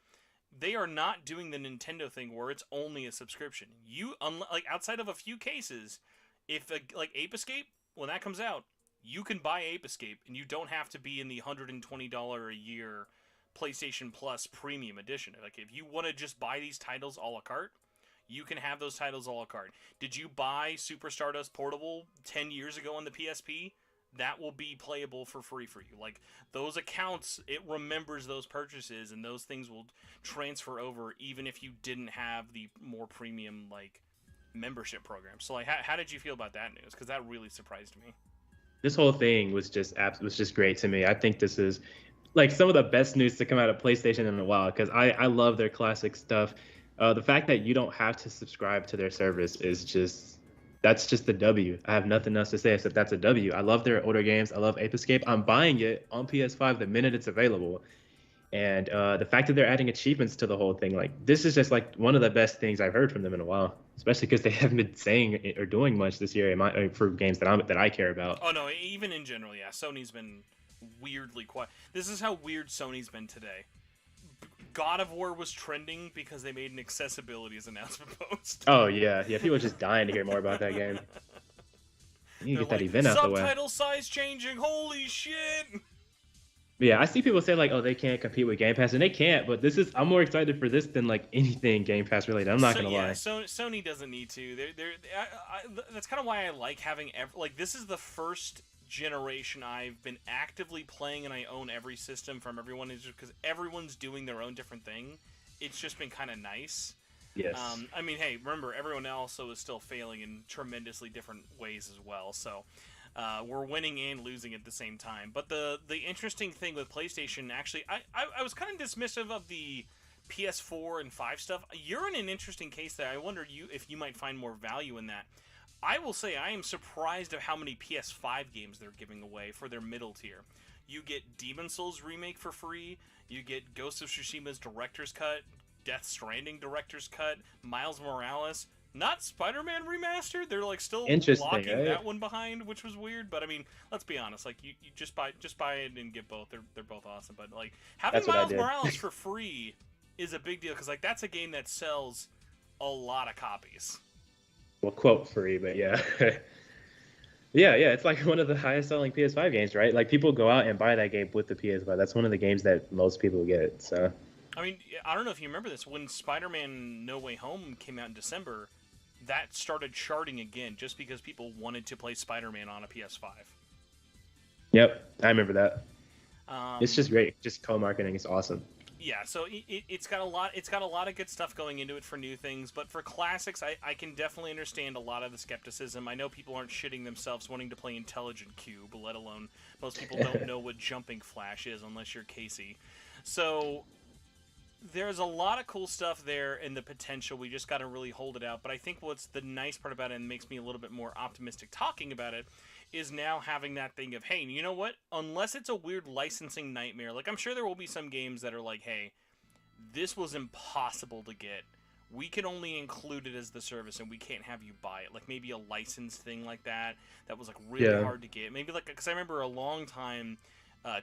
They are not doing the Nintendo thing where it's only a subscription. Like, outside of a few cases, if like Ape Escape, when that comes out, you can buy Ape Escape, and you don't have to be in the $120 a year PlayStation Plus Premium Edition. Like, if you want to just buy these titles a la carte, you can have those titles a la carte. Did you buy Super Stardust Portable 10 years ago on the PSP? That will be playable for free for you. Like, those accounts, it remembers those purchases, and those things will transfer over even if you didn't have the more premium, like, membership program. So, like, how did you feel about that news? Because that really surprised me. This whole thing was just great to me. I think this is like some of the best news to come out of PlayStation in a while, because I love their classic stuff. The fact that you don't have to subscribe to their service is that's just a W. I have nothing else to say except that's a W. I love their older games. I love Ape Escape. I'm buying it on PS5 the minute it's available. And the fact that they're adding achievements to the whole thing, like, this is just like one of the best things I've heard from them in a while. Especially because they haven't been saying or doing much this year for games that I care about. Oh no, even in general, yeah, Sony's been weirdly quiet. This is how weird Sony's been today. God of War was trending because they made an accessibility announcement post. Oh yeah, yeah. People are just dying to hear more about that game. You They're get that like, event out the way. subtitle size changing. Holy shit! Yeah, I see people say like, "Oh, they can't compete with Game Pass," and they can't. But I'm more excited for this than like anything Game Pass related. I'm not gonna lie. Sony doesn't need to. That's kind of why I like having like, this is the first generation I've been actively playing, and I own every system from everyone, is just because everyone's doing their own different thing. It's just been kind of nice. Yes. I mean, hey, remember, everyone else is still failing in tremendously different ways as well. So. We're winning and losing at the same time. But the interesting thing with PlayStation, actually, I was kind of dismissive of the PS4 and 5 stuff. You're in an interesting case there. I wonder if you might find more value in that. I will say I am surprised of how many PS5 games they're giving away for their middle tier. You get Demon Souls Remake for free. You get Ghost of Tsushima's Director's Cut, Death Stranding Director's Cut, Miles Morales. Not Spider-Man Remastered. They're like still locking right? that one behind, which was weird. But I mean, let's be honest. Like, you just buy it and get both. They're both awesome. But like, having Miles Morales for free is a big deal, because like, that's a game that sells a lot of copies. Well, quote free, but yeah. Yeah. It's like one of the highest selling PS5 games, right? Like, people go out and buy that game with the PS5. That's one of the games that most people get. So. I mean, I don't know if you remember this. When Spider-Man No Way Home came out in December, that started charting again just because people wanted to play Spider-Man on a PS5. Yep, I remember that. It's just great. Just co-marketing is awesome. Yeah, so it's got a lot. It's got a lot of good stuff going into it for new things, but for classics, I can definitely understand a lot of the skepticism. I know people aren't shitting themselves wanting to play Intelligent Cube, let alone most people don't know what Jumping Flash is unless you're Casey. So there's a lot of cool stuff there and the potential. We just got to really hold it out. But I think what's the nice part about it and makes me a little bit more optimistic talking about it is now having that thing of, hey, you know what? Unless it's a weird licensing nightmare, like I'm sure there will be some games that are like, hey, this was impossible to get. We can only include it as the service and we can't have you buy it. Like maybe a license thing like that was like really hard to get. Maybe like, because I remember a long time,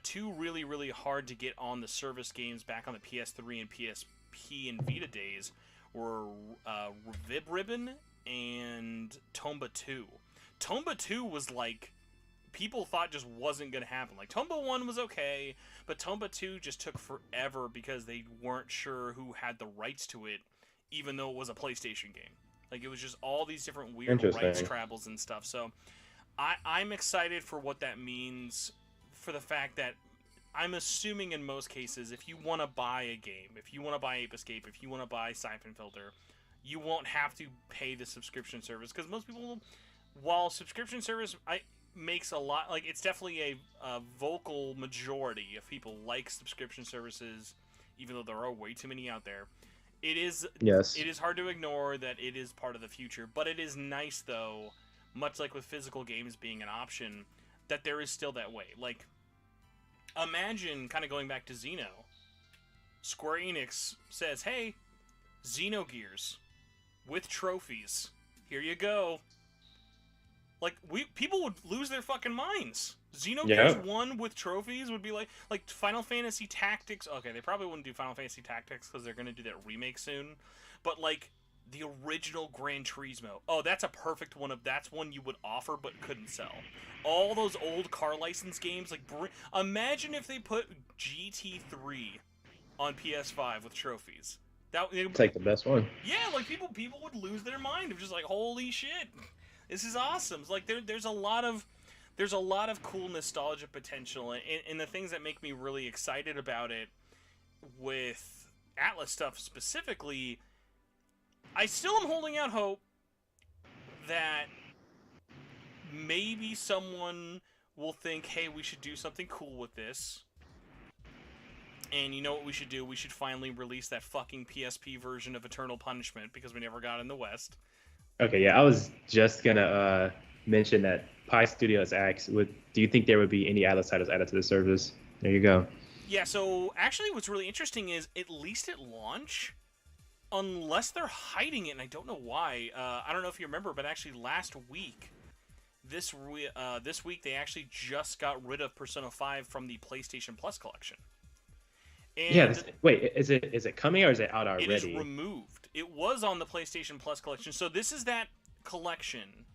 two really, really hard to get on the service games back on the PS3 and PSP and Vita days were Vib Ribbon and Tomba 2. Tomba 2 was like, people thought just wasn't going to happen. Like, Tomba 1 was okay, but Tomba 2 just took forever because they weren't sure who had the rights to it, even though it was a PlayStation game. Like, it was just all these different weird rights travels and stuff. So, I'm excited for what that means for the fact that I'm assuming in most cases, if you want to buy a game, if you want to buy Ape Escape, if you want to buy Siphon Filter, you won't have to pay the subscription service. Because most people, while subscription service makes a lot, like, it's definitely a vocal majority of people like subscription services, even though there are way too many out there. It is hard to ignore that it is part of the future, but it is nice, though, much like with physical games being an option, that there is still that way. Like, imagine, kind of going back to Xeno, Square Enix says, hey, Xenogears with trophies. Here you go. Like, people would lose their fucking minds. Xenogears 1 with trophies would be like Final Fantasy Tactics. Okay, they probably wouldn't do Final Fantasy Tactics because they're going to do that remake soon. But, like, the original Gran Turismo. Oh, that's a perfect one. That's one you would offer but couldn't sell. All those old car license games, like, imagine if they put GT3 on PS5 with trophies. It's like the best one. Yeah, like, people would lose their mind of just like, holy shit, this is awesome. It's like there's a lot of cool nostalgia potential, and the things that make me really excited about it with Atlus stuff specifically, I still am holding out hope that maybe someone will think, hey, we should do something cool with this. And you know what we should do? We should finally release that fucking PSP version of Eternal Punishment, because we never got it in the West. Okay, yeah, I was just gonna mention that Pi Studios asked, do you think there would be any Atlus titles added to the service? There you go. Yeah, so actually what's really interesting is, at least at launch, unless they're hiding it, and I don't know why, I don't know if you remember, but actually last week, this week they actually just got rid of Persona 5 from the PlayStation Plus collection. And wait, is it coming or is it out already? It is removed. It was on the PlayStation Plus collection. So this is that collection.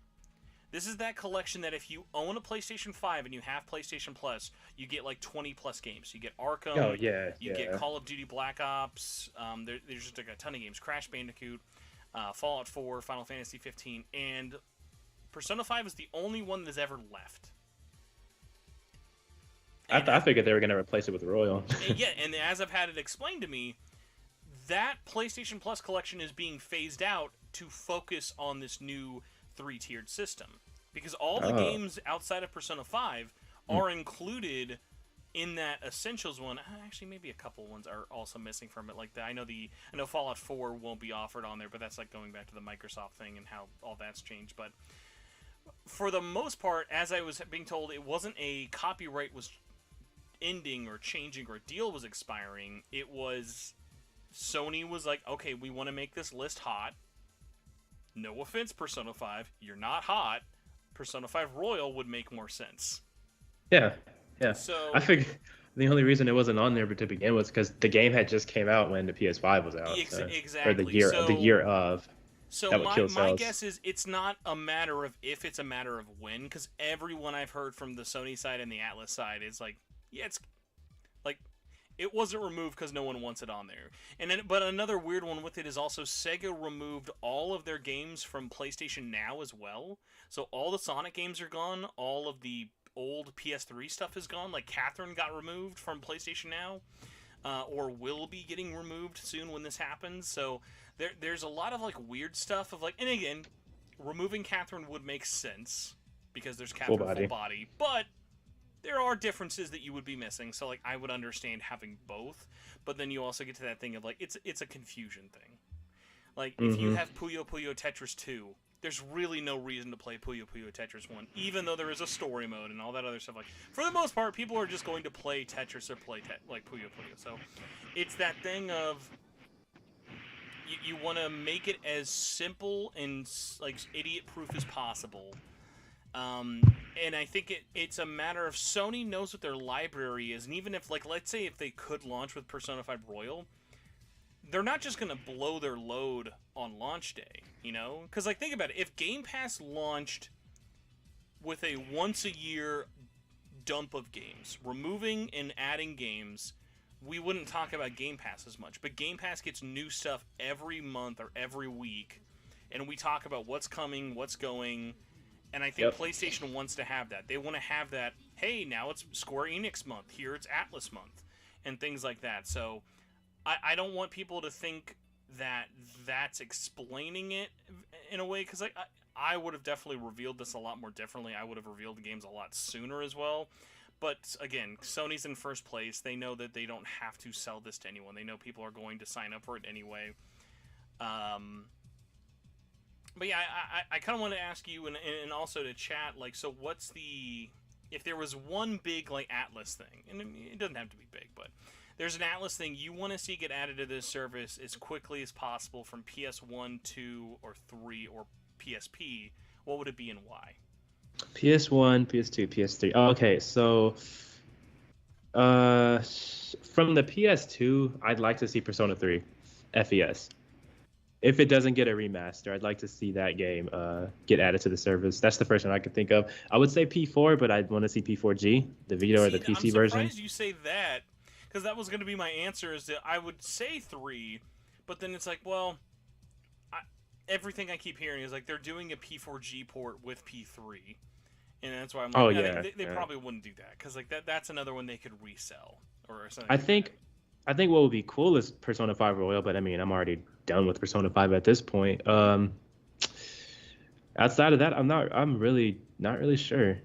This is that collection that if you own a PlayStation 5 and you have PlayStation Plus, you get like 20 plus games. You get Arkham. You get Call of Duty Black Ops. There's just like a ton of games. Crash Bandicoot, Fallout 4, Final Fantasy 15, and Persona 5 is the only one that's ever left. I figured they were going to replace it with Royal. And as I've had it explained to me, that PlayStation Plus collection is being phased out to focus on this new 3-tiered system. Because all the games outside of Persona 5 are included in that Essentials one. Actually, maybe a couple ones are also missing from it. Like that, I know Fallout 4 won't be offered on there, but that's like going back to the Microsoft thing and how all that's changed. But for the most part, as I was being told, it wasn't a copyright was ending or changing or a deal was expiring. It was Sony was like, okay, we want to make this list hot. No offense, Persona 5, you're not hot. Persona 5 Royal would make more sense. Yeah. So I figured the only reason it wasn't on there to begin was because the game had just came out when the PS5 was out. Exactly. Or the year of. So my guess is it's not a matter of if, it's a matter of when, because everyone I've heard from the Sony side and the Atlus side is like, yeah, it's like it wasn't removed because no one wants it on there. And then, but another weird one with it is also Sega removed all of their games from PlayStation Now as well. So all the Sonic games are gone. All of the old PS3 stuff is gone. Like Catherine got removed from PlayStation Now. or will be getting removed soon when this happens. So there's a lot of like weird stuff of like, and again, removing Catherine would make sense because there's Catherine full body, but there are differences that you would be missing. So like I would understand having both, but then you also get to that thing of like it's a confusion thing. Like if you have Puyo Puyo Tetris 2, there's really no reason to play Puyo Puyo Tetris 1, even though there is a story mode and all that other stuff. Like for the most part, people are just going to play Tetris or play like Puyo Puyo. So it's that thing of you want to make it as simple and like idiot-proof as possible. And I think it's a matter of Sony knows what their library is, and even if like let's say if they could launch with Persona 5 Royal, they're not just going to blow their load on launch day, you know? Because, like, think about it. If Game Pass launched with a once-a-year dump of games, removing and adding games, we wouldn't talk about Game Pass as much. But Game Pass gets new stuff every month or every week, and we talk about what's coming, what's going, and I think PlayStation wants to have that. They want to have that, hey, now it's Square Enix month, here it's Atlus month, and things like that. So I don't want people to think that that's explaining it in a way, because like, I would have definitely revealed this a lot more differently. I would have revealed the games a lot sooner as well. But again, Sony's in first place. They know that they don't have to sell this to anyone. They know people are going to sign up for it anyway. But yeah, I kind of want to ask you and also to chat, like, so what's the... If there was one big, like, Atlus thing, and it doesn't have to be big, but there's an Atlus thing you want to see get added to this service as quickly as possible from PS1, 2, or 3, or PSP, what would it be and why? PS1, PS2, PS3. Oh, okay, so from the PS2, I'd like to see Persona 3 FES. If it doesn't get a remaster, I'd like to see that game get added to the service. That's the first one I could think of. I would say P4, but I'd want to see P4G, the Vita or the PC version. I'm surprised you say that, because that was going to be my answer, is that I would say 3, but then it's like, well, everything I keep hearing is like they're doing a P4G port with P3, and that's why I'm like, they probably wouldn't do that, because like that's another one they could resell or something. I think what would be cool is Persona 5 Royal, but I mean, I'm already done with Persona 5 at this point. Outside of that, I'm really not really sure.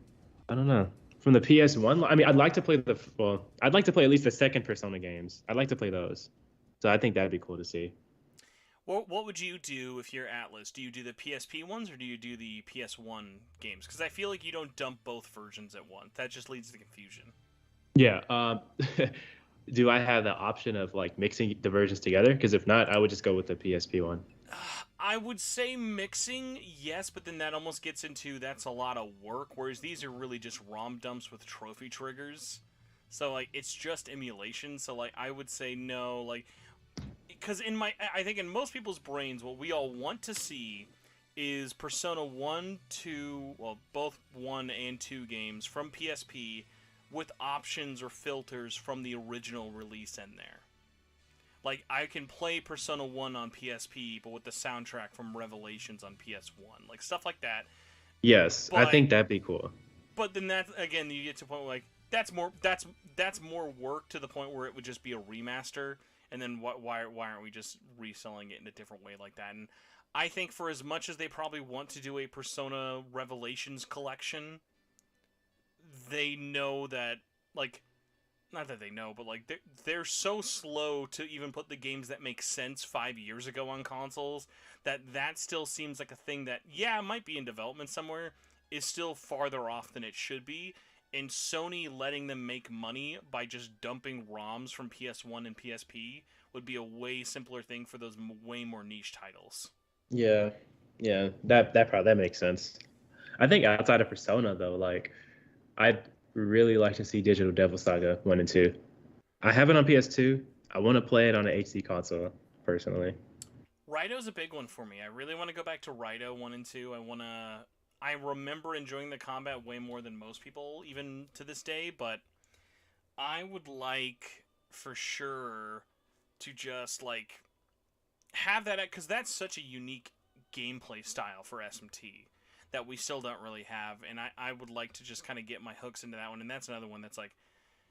I don't know. From the PS1, I mean, I'd like to play at least the second Persona games. I'd like to play those. So I think that'd be cool to see. What would you do if you're Atlus? Do you do the PSP ones or do you do the PS1 games? Because I feel like you don't dump both versions at once. That just leads to confusion. Yeah. Do I have the option of like mixing the versions together? Because if not, I would just go with the PSP one. I would say mixing, yes, but then that almost gets into that's a lot of work, whereas these are really just ROM dumps with trophy triggers. So like it's just emulation. So like I would say no, like, because I think in most people's brains, what we all want to see is Persona 1, 2, well, both 1 and 2 games from PSP with options or filters from the original release in there. Like, I can play Persona 1 on PSP, but with the soundtrack from Revelations on PS1. Like, stuff like that. Yes, I think that'd be cool. But then that, again, you get to a point where, like, that's more work to the point where it would just be a remaster. And then why aren't we just reselling it in a different way like that? And I think for as much as they probably want to do a Persona Revelations collection, they know that, like, not that they know, but like they're so slow to even put the games that make sense 5 years ago on consoles that still seems like a thing that, yeah, it might be in development somewhere, is still farther off than it should be. And Sony letting them make money by just dumping ROMs from PS1 and PSP would be a way simpler thing for those way more niche titles. Yeah, that makes sense. I think outside of Persona though, like, I'd really like to see Digital Devil Saga 1 and 2. I have it on PS2. I want to play it on an HD console, personally. Raito's a big one for me. I really want to go back to Raito 1 and 2. I remember enjoying the combat way more than most people, even to this day, but I would like, for sure, to just, like, have that, because that's such a unique gameplay style for SMT that we still don't really have, and I would like to just kind of get my hooks into that one, and that's another one that's like,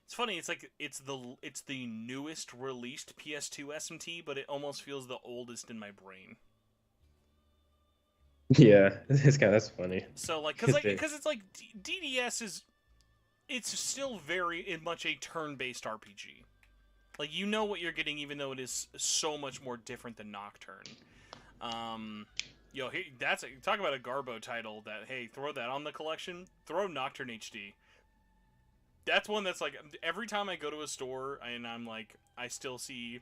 It's funny. It's like it's the newest released PS2 SMT, but it almost feels the oldest in my brain. Yeah, that's funny. So like, Cause they, because it's like DDS is it's still very much a turn-based RPG. Like you know what you're getting, even though it is so much more different than Nocturne. Yo, talk about a Garbo title that hey, throw that on the collection. Throw Nocturne HD. That's one that's like every time I go to a store and I'm like I still see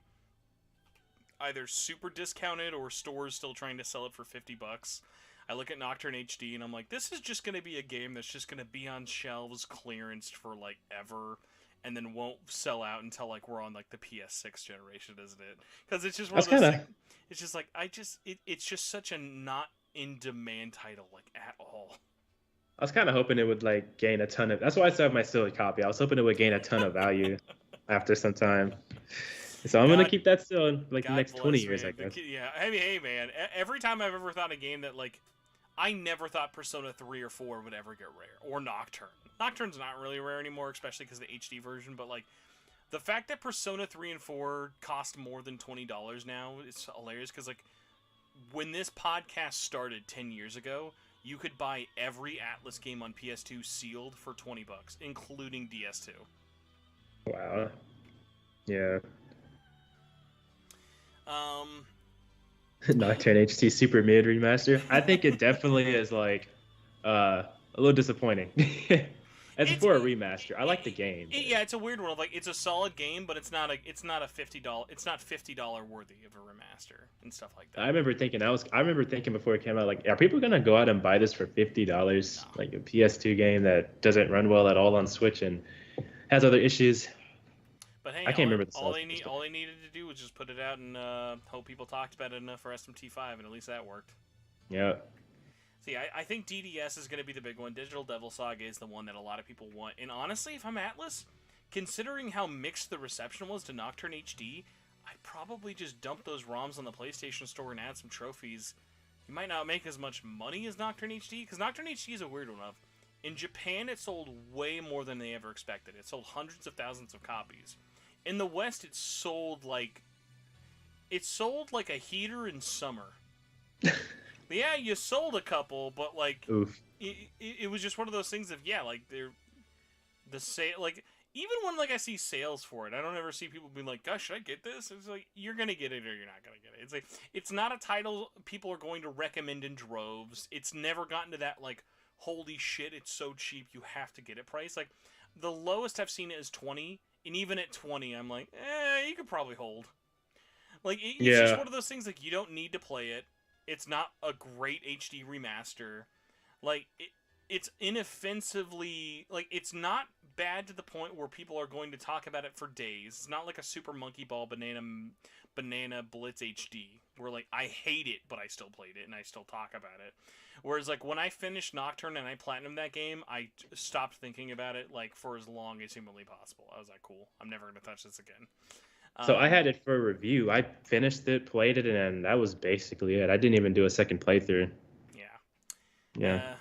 either super discounted or stores still trying to sell it for $50. I look at Nocturne HD and I'm like, this is just going to be a game that's just going to be on shelves clearanced for like ever and then won't sell out until like we're on like the PS6 generation, isn't it? Because it's just one that's of those kind of. things. It's just like it's just such a not in demand title like at all. I was kind of hoping it would like gain a ton of. That's why I still have my sealed copy. I was hoping it would gain a ton of value after some time. So I'm gonna God, keep that still in like the God next 20 bless years, I man. guess. Yeah, I mean, hey man, every time I've ever thought a game that like I never thought Persona 3 or 4 would ever get rare or Nocturne. Nocturne's not really rare anymore, especially because of the HD version. But like the fact that Persona 3 and 4 cost more than $20 now, it's hilarious because like when this podcast started 10 years ago, you could buy every Atlus game on PS2 sealed for $20, including DS2. Wow. Yeah. Um, Nocturne HT Super Mid Remaster. I think it definitely is like a little disappointing. As it's for a remaster, I like the game. yeah, it's a weird one. Like it's a solid game, but it's not a $50. It's not $50 worthy of a remaster and stuff like that. I remember thinking before it came out, like, are people gonna go out and buy this for $50? No. Like a PS2 game that doesn't run well at all on Switch and has other issues. But hey, I can't remember the all sales. they needed to do was just put it out and hope people talked about it enough for SMT5, and at least that worked. Yeah. See, I think DDS is going to be the big one. Digital Devil Saga is the one that a lot of people want. And honestly, if I'm Atlus, considering how mixed the reception was to Nocturne HD, I'd probably just dump those ROMs on the PlayStation Store and add some trophies. You might not make as much money as Nocturne HD, because Nocturne HD is a weird one. In Japan, it sold way more than they ever expected. It sold hundreds of thousands of copies. In the West, it sold like a heater in summer. Yeah, you sold a couple, but like, it was just one of those things of like the sale. Like even when like I see sales for it, I don't ever see people being like, "Gosh, should I get this?" It's like you're gonna get it or you're not gonna get it. It's like it's not a title people are going to recommend in droves. It's never gotten to that like, holy shit, it's so cheap you have to get it price. Like the lowest I've seen it is 20, and even at 20, I'm like, you could probably hold. Like it's just one of those things like you don't need to play it. It's not a great HD remaster. Like, it's inoffensively... Like, it's not bad to the point where people are going to talk about it for days. It's not like a Super Monkey Ball Banana Blitz HD, where, like, I hate it, but I still played it, and I still talk about it. Whereas, like, when I finished Nocturne and I platinumed that game, I stopped thinking about it, like, for as long as humanly possible. I was like, cool, I'm never going to touch this again. So I had it for a review. I finished it, played it, and that was basically it. I didn't even do a second playthrough. Yeah.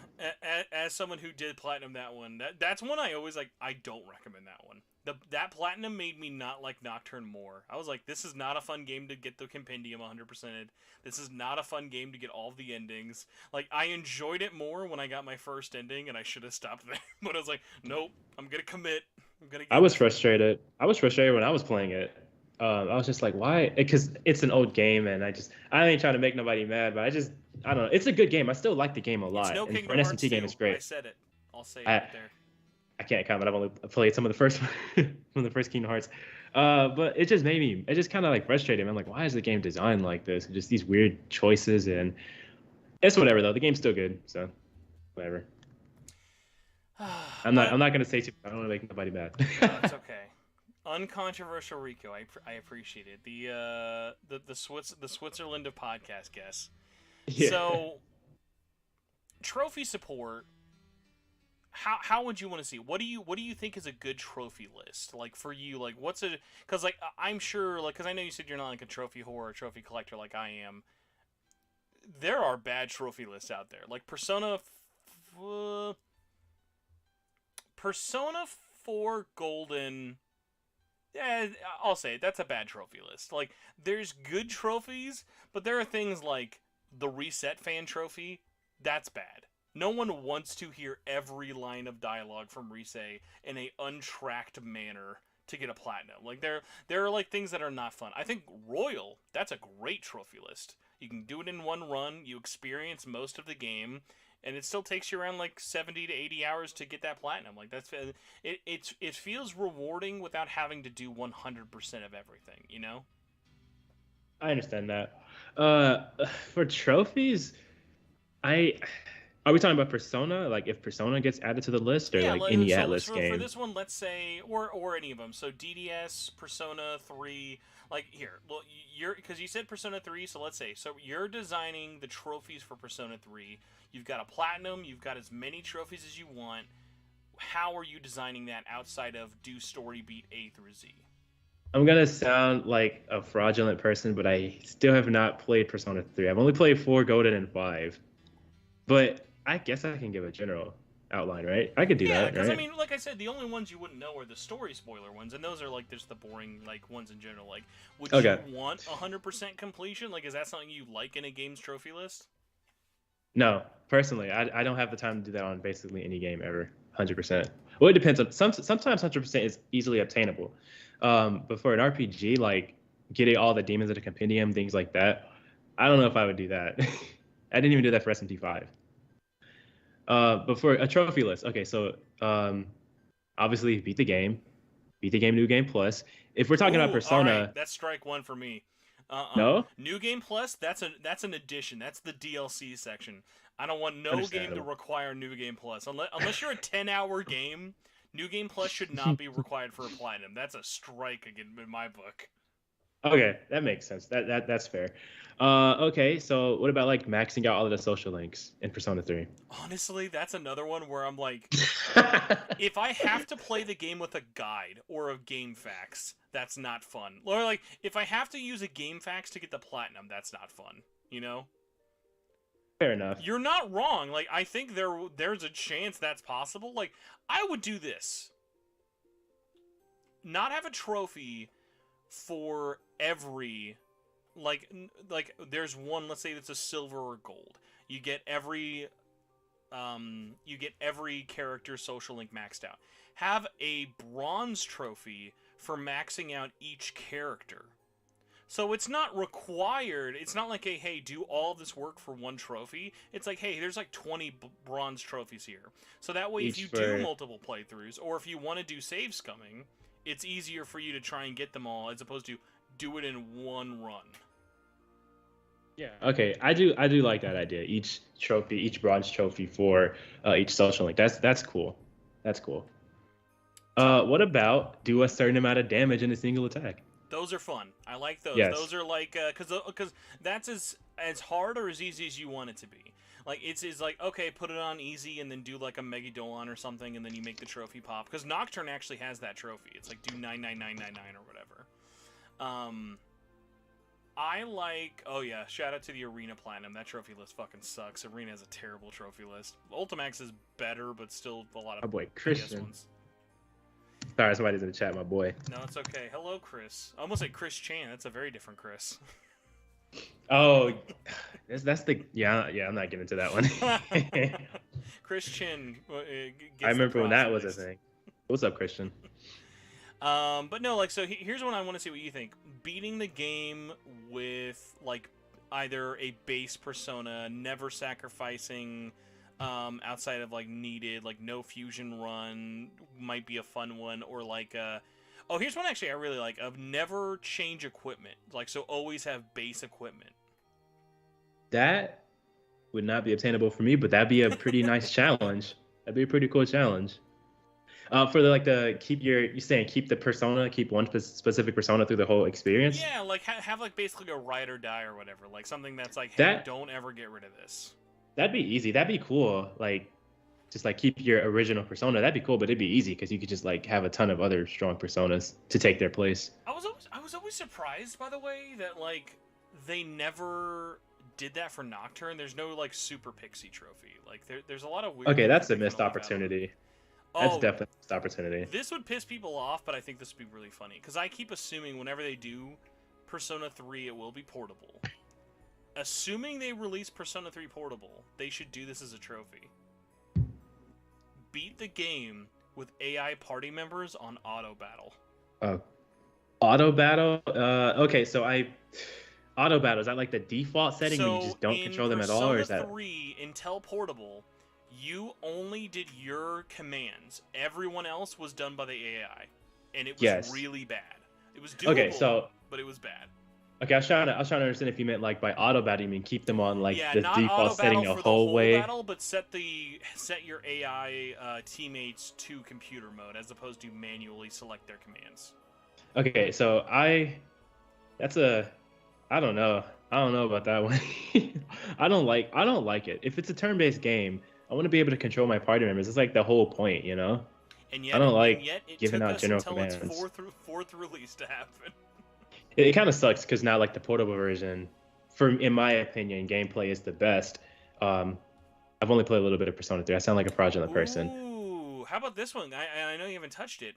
As someone who did platinum that one, that's one I always like. I don't recommend that one. That platinum made me not like Nocturne more. I was like, this is not a fun game to get the compendium 100%. This is not a fun game to get all the endings. Like I enjoyed it more when I got my first ending, and I should have stopped there. But I was like, nope, I'm gonna commit. I'm gonna. I was frustrated. I was frustrated when I was playing it. I was just like, why? Because it's an old game, and I ain't trying to make nobody mad, but I don't know. It's a good game. I still like the game a lot. It's no and Kingdom for an Hearts SMT 2. game, it's great. I said it. I'll say it right there. I can't comment. I've only played some of the first one of the first Kingdom Hearts. But it just kind of like frustrated me. I'm like, why is the game designed like this? Just these weird choices, and it's whatever though. The game's still good, so whatever. I'm not gonna say too. I don't want to make nobody mad. No, it's okay. Uncontroversial Rikku, I appreciate it. The Switzerland of podcast guests. Yeah. So, trophy support. How would you want to see? What do you think is a good trophy list? Like for you, like what's a? Because like I'm sure, like because I know you said you're not like a trophy whore or a trophy collector like I am. There are bad trophy lists out there. Like Persona 4 golden. Yeah, I'll say it, that's a bad trophy list. Like, there's good trophies, but there are things like the Reset Fan trophy. That's bad. No one wants to hear every line of dialogue from Reset in a untracked manner to get a platinum. Like, there are like things that are not fun. I think Royal, that's a great trophy list. You can do it in one run. You experience most of the game, and it still takes you around like 70 to 80 hours to get that platinum. Like, that's it feels rewarding without having to do 100% of everything, you know? I understand that. For trophies, I are we talking about Persona? Like if Persona gets added to the list, or Yeah, like any so Atlus for game? this one, let's say, or any of them. So DDS, Persona 3, like here, well, because you said Persona 3, so let's say, so you're designing the trophies for Persona 3. You've got a platinum, you've got as many trophies as you want. How are you designing that outside of do story beat A through Z? I'm gonna sound like a fraudulent person, but I still have not played Persona 3. I've only played 4 Golden and 5. But I guess I can give a general outline, right? I could do Yeah, that, because I right? mean, like I said, the only ones you wouldn't know are the story spoiler ones, and those are like just the boring like ones in general. Like, would you Okay. want 100% completion? Like, is that something you like in a game's trophy list? No, personally, I don't have the time to do that on basically any game ever. 100%. Well, it depends on sometimes 100% is easily obtainable. But for an RPG, like getting all the demons of the compendium, things like that, I don't know if I would do that. I didn't even do that for SMT5. But for a trophy list, okay, so obviously beat the game, new game plus. If we're talking about Ooh, all right, Persona, that's strike one for me. no, New game plus. That's an addition. That's the DLC section. I don't want no game to understandable. require new game plus unless you're a 10-hour game. New game plus should not be required for a platinum. That's a strike again in my book. Okay, that makes sense. That's fair. Okay, so what about like maxing out all of the social links in Persona 3? Honestly, that's another one where I'm like, if I have to play the game with a guide or a game fax, that's not fun. Or like, if I have to use a game fax to get the platinum, that's not fun. You know? Fair enough. You're not wrong. Like, I think there's a chance that's possible. Like, I would do this. Not have a trophy for every like there's one, let's say that's a silver or gold. You get every character social link maxed out. Have a bronze trophy for maxing out each character. So it's not required. It's not like, hey, do all this work for one trophy. It's like, hey, there's like 20 bronze trophies here. So that way, if Each you do for multiple playthroughs, or if you want to do save scumming, it's easier for you to try and get them all as opposed to do it in one run. yeah. Okay, I do like that idea. Each trophy, each bronze trophy for each social link. That's cool. That's cool. What about do a certain amount of damage in a single attack? Those are fun. I like those. Those Yes. are like because that's as hard or as easy as you want it to be. Like it's like, okay, put it on easy and then do like a Megadolon or something, and then you make the trophy pop. Because Nocturne actually has that trophy. It's like do 99999 or whatever. I like. Oh yeah, shout out to the Arena Platinum. That trophy list fucking sucks. Arena has a terrible trophy list. Ultimax is better, but still a lot My of boy BS Christian. ones. Sorry, somebody's in the chat. My boy. No, it's okay. Hello, Chris. I almost said Chris Chan. That's a very different Chris. Oh, that's the yeah. I'm not getting into that one. Christian I gets the remember when props that at was a least. thing. What's up, Christian? But no, like, so here's what I want to see what you think. Beating the game with, like, either a base persona, never sacrificing outside of, like, needed, like, no fusion run might be a fun one, or, like, oh, here's one actually I really like, of never change equipment. Like, so always have base equipment. That would not be obtainable for me, but that'd be a pretty nice challenge. That'd be a pretty cool challenge. For the you saying keep the persona, keep one specific persona through the whole experience. Yeah, like, have, like, basically a ride or die or whatever. Like, something that's like, hey, That don't ever get rid of this. that'd be easy. That'd be cool. Like just like keep your original persona. That'd be cool, but it'd be easy because you could just like have a ton of other strong personas to take their place. I was always surprised, by the way, that, like, they never did that for Nocturne. There's no, like, Super Pixie trophy. Like, there's a lot of weird Okay, things that's that a they missed kinda leave out. opportunity. That's Oh, definitely a missed opportunity. this would piss people off, but I think this would be really funny because I keep assuming whenever they do Persona 3, it will be portable. Assuming they release Persona 3 portable, they should do this as a trophy. Beat the game with AI party members on auto battle. Oh, auto battle. Okay, so auto battle, is that like the default setting where you So just don't in control them at all, or Persona is that? 3 Intel Portable, you only did your commands. Everyone else was done by the AI, and it was Yes. really bad. It was doable, Okay, so but it was bad. okay, I was trying to understand if you meant like by auto battle, you mean keep them on like Yeah, the not auto default setting battle the for the whole whole way. battle, but set your AI teammates to computer mode as opposed to manually select their commands. Okay, so that's a, I don't know. I don't know about that one. I don't like it. If it's a turn-based game, I want to be able to control my party members. It's like the whole point, you know? And I don't yet like it giving took out us general until its commands. fourth release to happen. It kind of sucks because now like the portable version, in my opinion, gameplay is the best. I've only played a little bit of Persona 3. I sound like a fraudulent person. Ooh, how about this one? I know you haven't touched it.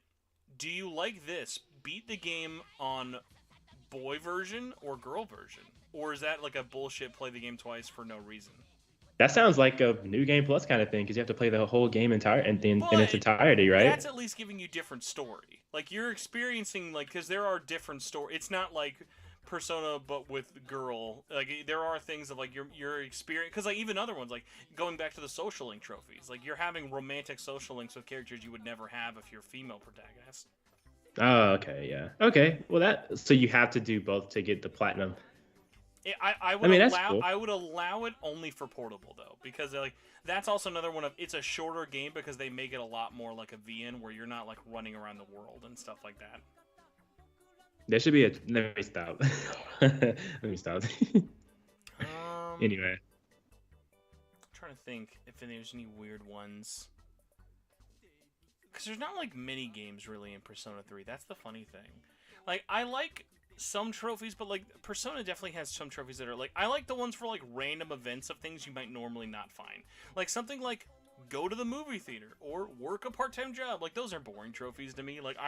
Do you like this? Beat the game on boy version or girl version? Or is that like a bullshit play the game twice for no reason? That sounds like a new game plus kind of thing because you have to play the whole game in its But entirety, right? that's at least giving you different story. Like you're experiencing because there are different story. It's not like Persona but with girl. Like there are things of like your experience because like even other ones like going back to the social link trophies. Like you're having romantic social links with characters you would never have if you're a female protagonist. Oh, okay, yeah. Okay, well so you have to do both to get the platinum. I would I mean, that's cool. I would allow it only for portable though, because like that's also another one of it's a shorter game because they make it a lot more like a VN where you're not like running around the world and stuff like that. There should be a. Let me stop. Let me stop. Anyway, I'm trying to think if there's any weird ones. Because there's not like many games really in Persona 3. That's the funny thing. Like I like some trophies, but like Persona definitely has some trophies that are like I like the ones for like random events of things you might normally not find. Like something like go to the movie theater or work a part-time job. Like those are boring trophies to me. Like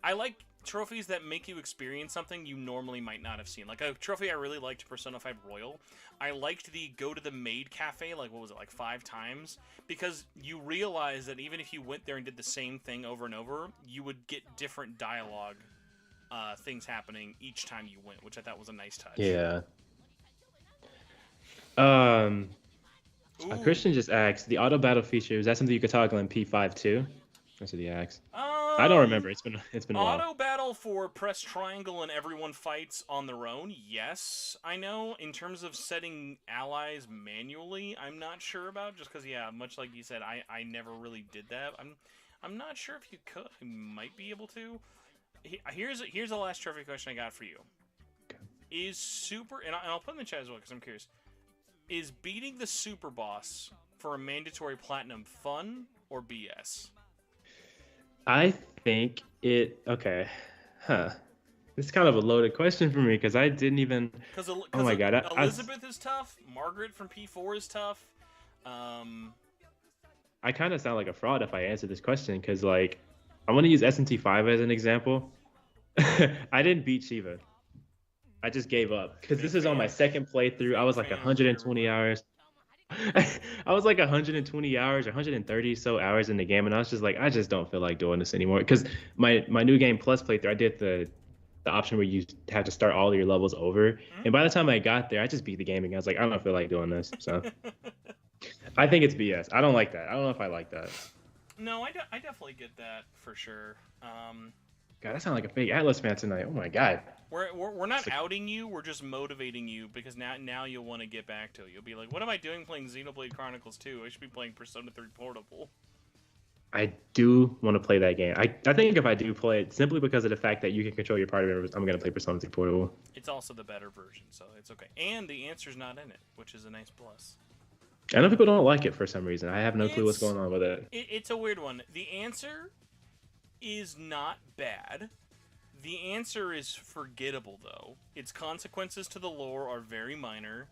I like trophies that make you experience something you normally might not have seen. Like a trophy I really liked Persona 5 Royal. I liked the go to the maid cafe like what was it like 5 times because you realize that even if you went there and did the same thing over and over, you would get different dialogue things happening each time you went, which I thought was a nice touch. yeah. Ooh. Christian just asked the auto battle feature. Is that something you could toggle in P5 too? That's what he asked. I don't remember. It's been a while. Auto battle for press triangle and everyone fights on their own. Yes, I know. In terms of setting allies manually, I'm not sure about. Just because, yeah, much like you said, I never really did that. I'm not sure if you could. You might be able to. Here's the last trophy question I got for you. Okay. Is super and I'll put in the chat as well because I'm curious. Is beating the super boss for a mandatory platinum fun or BS? I think it. Okay. Huh. This is kind of a loaded question for me because I didn't even. Oh my god. Elizabeth is tough. Margaret from P4 is tough. I kind of sound like a fraud if I answer this question because like I want to use SMT5 as an example. I didn't beat Shiva. I just gave up because this is on my second playthrough. I was like 120 hours. I was like 120 hours or 130 so hours in the game, and I was just like, I just don't feel like doing this anymore. Because my new game plus playthrough, I did the option where you have to start all your levels over, and by the time I got there, I just beat the game again. I was like, I don't feel like doing this. So I think it's BS. I don't like that. I don't know if I like that. No, I definitely get that for sure. God, I sound like a big Atlus fan tonight. Oh my god. We're not outing you. We're just motivating you because now you'll want to get back to it. You'll be like, what am I doing playing Xenoblade Chronicles 2? I should be playing Persona 3 Portable. I do want to play that game. I think if I do play it, simply because of the fact that you can control your party members, I'm going to play Persona 3 Portable. It's also the better version, so it's okay. And the answer's not in it, which is a nice plus. I know people don't like it for some reason. I have no clue what's going on with it. It's a weird one. The answer is not bad. The answer is forgettable, though. Its consequences to the lore are very minor.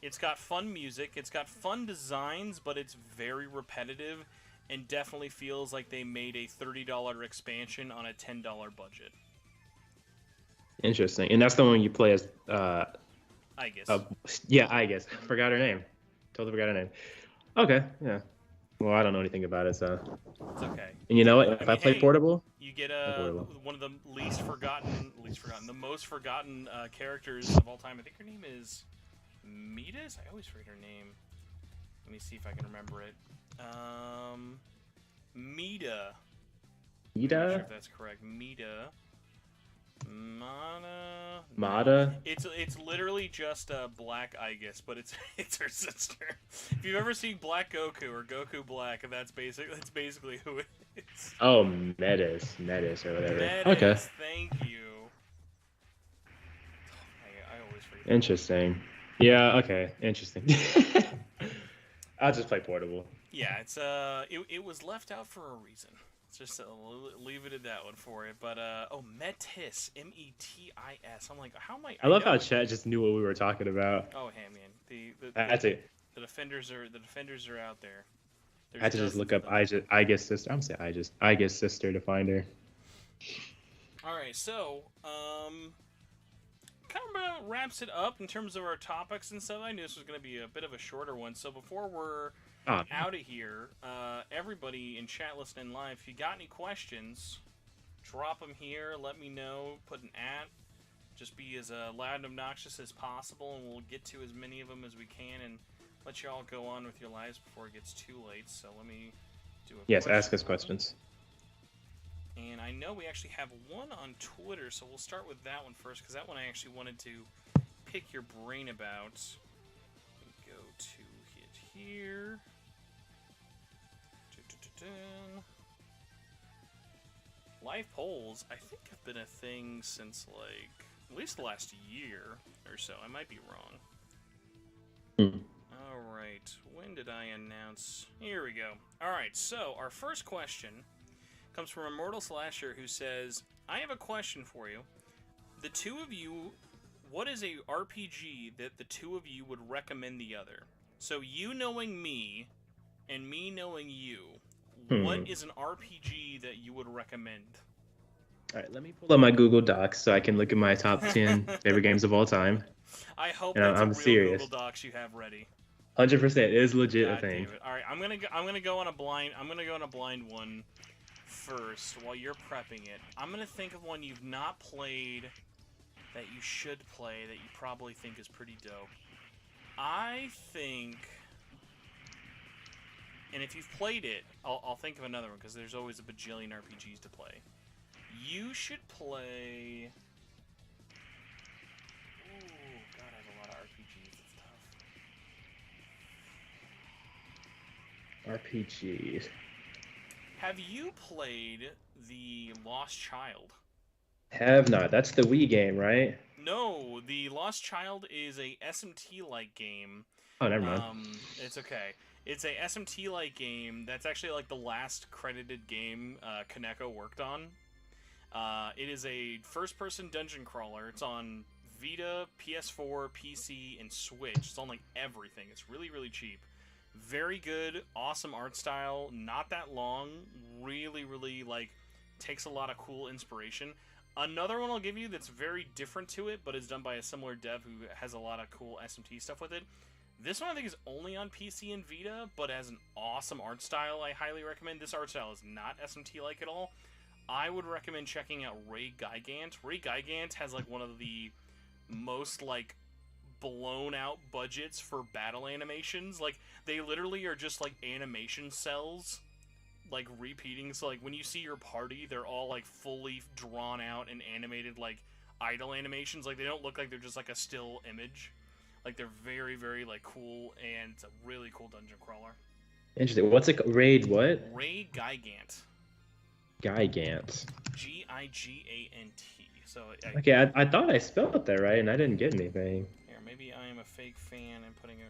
It's got fun music. It's got fun designs, but it's very repetitive. and definitely feels like they made a $30 expansion on a $10 budget. Interesting. And that's the one you play as. I guess. Yeah, I guess. Forgot her name. Totally forgot her name. Okay. Yeah. Well, I don't know anything about it, so. It's okay. And you know what? If I play portable, you get one of the the most forgotten characters of all time. I think her name is Midas. I always forget her name. Let me see if I can remember it. Mida. I'm not sure if that's correct. Mida. Mada. It's literally just Black Aegis, but it's her sister. If you've ever seen Black Goku or Goku Black, that's basically who it is. Oh, Metis or whatever. Metis, okay. Thank you. I always forget. Interesting. Yeah. Okay. Interesting. I'll just play portable. Yeah, it's it was left out for a reason. Just leave it at that one for it. But Metis, Metis. I'm like, how am I? I love how chat just knew what we were talking about. Oh, hey man, that's it. The defenders are out there. I had to just look up I guess sister. I'm saying I guess sister to find her. All right, so kind of wraps it up in terms of our topics and stuff. I knew this was going to be a bit of a shorter one. So before we're out of here, everybody in chat listening live, if you got any questions, drop them here. Let me know. Put an @ just be as loud and obnoxious as possible, and we'll get to as many of them as we can and let you all go on with your lives before it gets too late. So let me do a Yes, ask us questions. And I know we actually have one on Twitter, so we'll start with that one first, because that one I actually wanted to pick your brain about. Go to hit here. Live polls, I think, have been a thing since, like, at least the last year or so. I might be wrong. Alright, when did I announce? Here we go. Alright, so our first question comes from Immortal Slasher, who says, I have a question for you. The two of you, what is a RPG that the two of you would recommend the other? So you knowing me, and me knowing you, what is an RPG that you would recommend? Alright, let me pull up my Google Docs so I can look at my top 10 favorite games of all time. I hope and that's I'm a real serious. Google Docs you have ready. 100%, it is legit a thing. All right, I'm gonna go on a blind one first while you're prepping it. I'm gonna think of one you've not played that you should play that you probably think is pretty dope. I think, and if you've played it, I'll think of another one because there's always a bajillion RPGs to play. You should play. Ooh, God, I have a lot of RPGs. It's tough. RPGs. Have you played The Lost Child? Have not. That's the Wii game, right? No, The Lost Child is a SMT-like game. Oh, never mind. It's okay. It's a SMT-like game that's actually like the last credited game Kaneko worked on. It is a first-person dungeon crawler. It's on Vita, PS4, PC, and Switch. It's on like everything. It's really, really cheap. Very good, awesome art style, not that long, really, really, like, takes a lot of cool inspiration. Another one I'll give you that's very different to it, but is done by a similar dev who has a lot of cool SMT stuff with it. This one I think is only on PC and Vita, but has an awesome art style I highly recommend. This art style is not SMT-like at all. I would recommend checking out Ray Gigant. Ray Gigant has, like, one of the most, like, blown out budgets for battle animations. Like, they literally are just like animation cells, like repeating. So like when you see your party, they're all like fully drawn out and animated, like idle animations. Like they don't look like they're just like a still image. Like they're very, very like cool, and it's a really cool dungeon crawler. Interesting. What's it? Raid what? Ray Gigant. Gigant. Gigant. So okay, I thought I spelled that right, and I didn't get anything. Maybe I am a fake fan and putting it.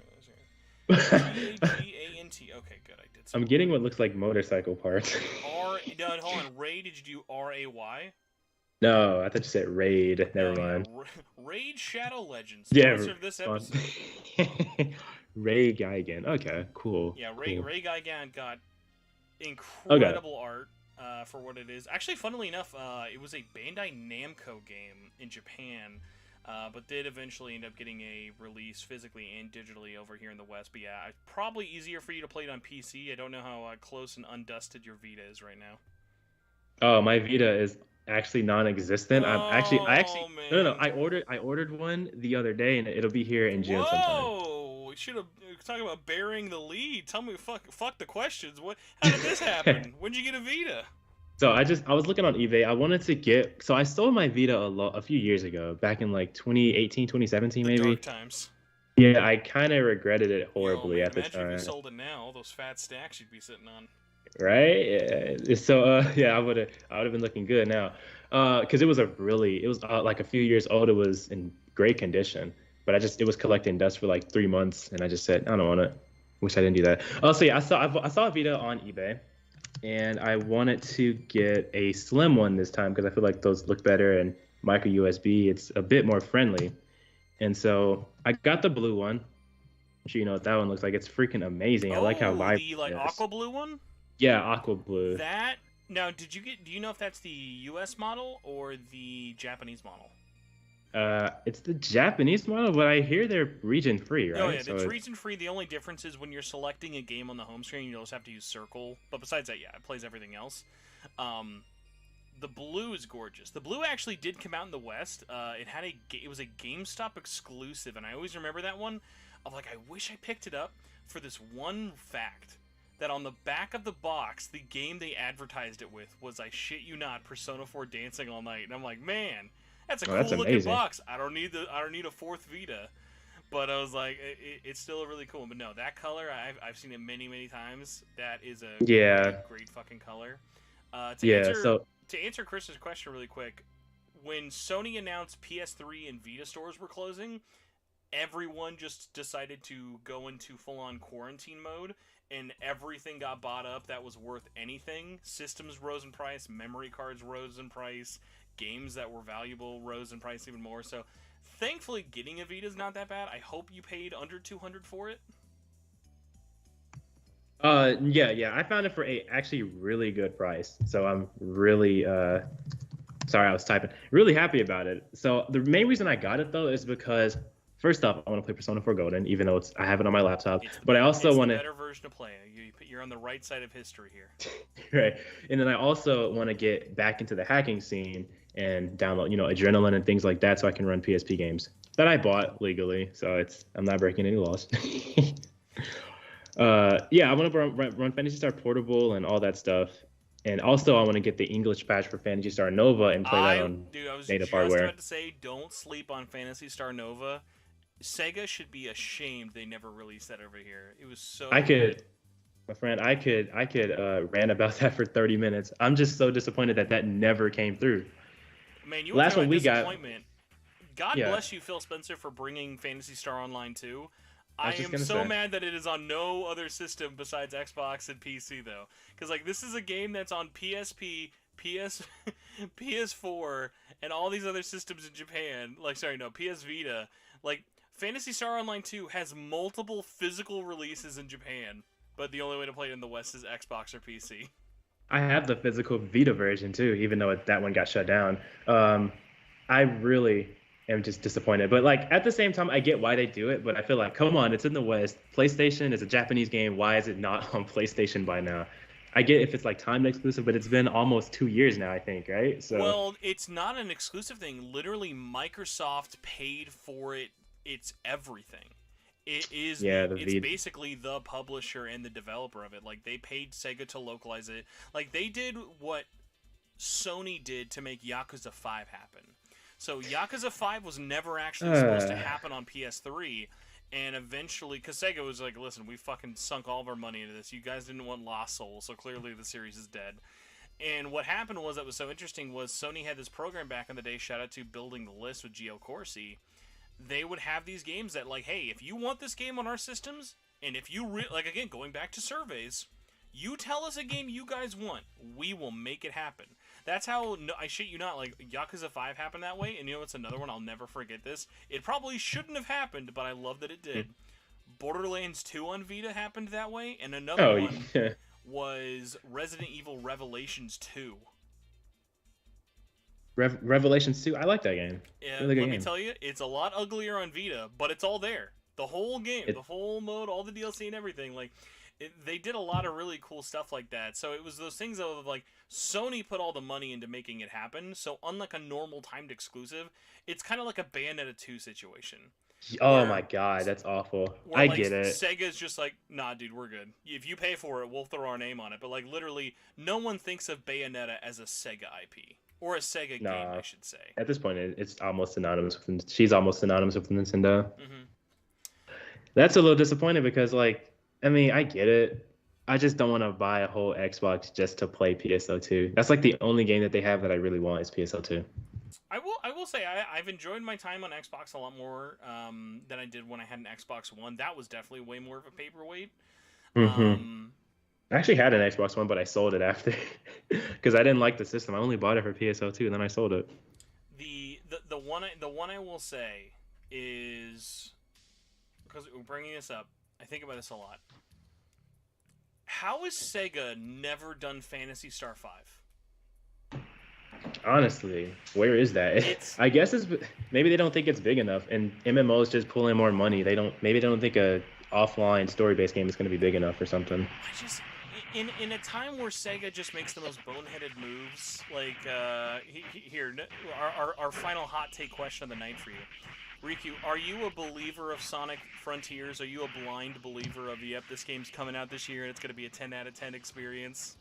Gigant. Okay, good. I did. I'm getting what looks like motorcycle parts. No, hold on. Ray? Did you do RAY? No, I thought you said Raid. Never mind. Raid Shadow Legends. Yeah. Sponsor of this episode. Ray Gigant. Okay, cool. Yeah, Ray cool. Ray Gigant got Okay. Incredible art for what it is. Actually, funnily enough, it was a Bandai Namco game in Japan, but did eventually end up getting a release physically and digitally over here in the West. But yeah, probably easier for you to play it on PC. I don't know how close and undusted your Vita is right now. Oh, my Vita is actually non-existent. I Oh actually, no, no, no. man. I ordered one the other day, and it'll be here in June sometime. Whoa! We should have talking about burying the lead. Tell me, fuck the questions. What? How did this happen? When'd you get a Vita? So I was looking on eBay. I wanted to get, so I sold my Vita a few years ago, back in like 2018, 2017 The maybe. dark times. Yeah, I kind of regretted it Yo, horribly man, at the imagine if you time. sold it now. All those fat stacks you'd be sitting on. Right? Yeah. So yeah, I would have been looking good now. Because it was like a few years old. It was in great condition, but it was collecting dust for like 3 months, and I just said I don't want it. Wish I didn't do that. Also, yeah, I saw a Vita on eBay, and I wanted to get a slim one this time because I feel like those look better and micro USB. It's a bit more friendly, and so I got the blue one. I'm sure you know what that one looks like. It's freaking amazing. I like how Oh, vibrant the like it is. aqua blue one. Yeah, aqua blue. That now, did you get? Do you know if that's the U.S. model or the Japanese model? It's the Japanese model, but I hear they're region free, Oh right? yeah, So it's it's region free. The only difference is when you're selecting a game on the home screen, you just have to use circle. But besides that, yeah, it plays everything else. Um, the blue is gorgeous. The blue actually did come out in the West. It was a GameStop exclusive, and I always remember that one. Of like, I wish I picked it up for this one fact that on the back of the box, the game they advertised it with was, I shit you not, Persona 4 Dancing All Night, and I'm like, man, that's a oh, that's cool looking amazing. box. I don't need a fourth Vita. But I was like, it's still a really cool one. But no, that color, I've seen it many times. That is a Yeah, great fucking color. To yeah. answer So Chris's question really quick, when Sony announced PS3 and Vita stores were closing, everyone just decided to go into full-on quarantine mode, and everything got bought up that was worth anything. Systems rose in price, memory cards rose in price, games that were valuable rose in price even more. So thankfully, getting a Vita is not that bad. I hope you paid under 200 for it. yeah. I found it for a actually really good price. So I'm really sorry, I was typing. Really happy about it. So the main reason I got it though is because first off, I want to play Persona 4 Golden, even though I have it on my laptop. But I also It's want the to better version of play. You're on the right side of history here. right, and then I also want to get back into the hacking scene and download, Adrenaline and things like that, so I can run PSP games that I bought legally. So I'm not breaking any laws. Yeah, I want to run Fantasy Star Portable and all that stuff. And also, I want to get the English patch for Fantasy Star Nova and play that on I was native just hardware. about to say, don't sleep on Phantasy Star Nova. Sega should be ashamed they never released that over here. It was so I good. could, my friend, I could rant about that for 30 minutes. I'm just so disappointed that that never came through. Man, you want to Last talk one about we got, disappointment. God yeah, bless you, Phil Spencer, for bringing Phantasy Star Online 2. I I was just am gonna so say. mad that it is on no other system besides Xbox and PC, though. Because, like, this is a game that's on PSP, PS4, and all these other systems in Japan. Like, sorry, no, PS Vita. Like, Phantasy Star Online 2 has multiple physical releases in Japan, but the only way to play it in the West is Xbox or PC. I have the physical Vita version too, even though that one got shut down. Um, I really am just disappointed. But like at the same time, I get why they do it. But I feel like, come on, it's in the West. PlayStation is a Japanese game. Why is it not on PlayStation by now? I get if it's like timed exclusive, but it's been almost 2 years now, I think, right? So Well, it's not an exclusive thing. Literally, Microsoft paid for it. It's everything. yeah, the It's Vita. basically the publisher and the developer of it. Like, they paid Sega to localize it. Like, they did what Sony did to make Yakuza 5 happen. So Yakuza 5 was never actually supposed to Uh, happen on PS3, and eventually, because Sega was like, listen, we fucking sunk all of our money into this. You guys didn't want Lost Souls, so clearly the series is dead. And what happened was that was so interesting was Sony had this program back in the day, shout out to Building the List with Geo Corsi. They would have these games that, like, hey, if you want this game on our systems, and if you, like, again, going back to surveys, you tell us a game you guys want, we will make it happen. That's how, no, I shit you not, like, Yakuza 5 happened that way, and you know what's another one? I'll never forget this. It probably shouldn't have happened, but I love that it did. Borderlands 2 on Vita happened that way, and another oh one yeah. was Resident Evil Revelations 2. Revelations 2. I like that game. Really good Let me game. tell you, it's a lot uglier on Vita, but it's all there. The whole game, the whole mode, all the DLC and everything. Like, they did a lot of really cool stuff like that. So it was those things of like Sony put all the money into making it happen. So unlike a normal timed exclusive, it's kind of like a Bayonetta 2 situation. Oh my god, that's awful. I get it. Sega's just like, nah, dude, we're good. If you pay for it, we'll throw our name on it. But like, literally, no one thinks of Bayonetta as a Sega IP or a Sega game, I should say. At this point, it's almost synonymous with. She's almost synonymous with Nintendo. Mm-hmm. That's a little disappointing because, like, I mean, I get it. I just don't want to buy a whole Xbox just to play PSO2. That's like the only game that they have that I really want is PSO2. I will say I've enjoyed my time on Xbox a lot more than I did when I had an Xbox One. That was definitely way more of a paperweight. Mm-hmm. I actually had an Xbox One, but I sold it after because I didn't like the system. I only bought it for PSO2, and then I sold it. The one I will say is, because we're bringing this up, I think about this a lot. How has Sega never done Phantasy Star 5? Honestly, where is that? I guess it's maybe they don't think it's big enough, and MMO is just pulling more money. Maybe they don't think a offline story-based game is going to be big enough or something. I just in a time where Sega just makes the most boneheaded moves, like here, our final hot take question of the night for you, Rikku, are you a believer of Sonic Frontiers? Are you a blind believer of yep, this game's coming out this year and it's going to be a 10 out of 10 experience?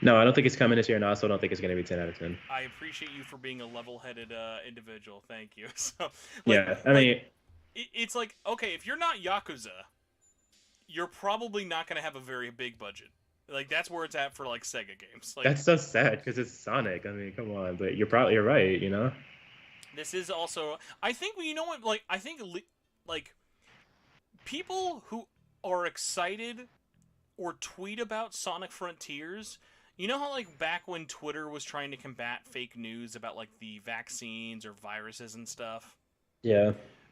No, I don't think it's coming this year, and I also don't think it's going to be 10 out of 10. I appreciate you for being a level-headed individual. Thank you. So, yeah, I mean, it's like, okay, if you're not Yakuza, you're probably not going to have a very big budget. Like, that's where it's at for, like, Sega games. Like, that's so sad, because it's Sonic. I mean, come on, but you're right, you know? This is also, I think, you know what, like, I think, like, people who are excited or tweet about Sonic Frontiers, you know how, like, back when Twitter was trying to combat fake news about, like, the vaccines or viruses and stuff? Yeah.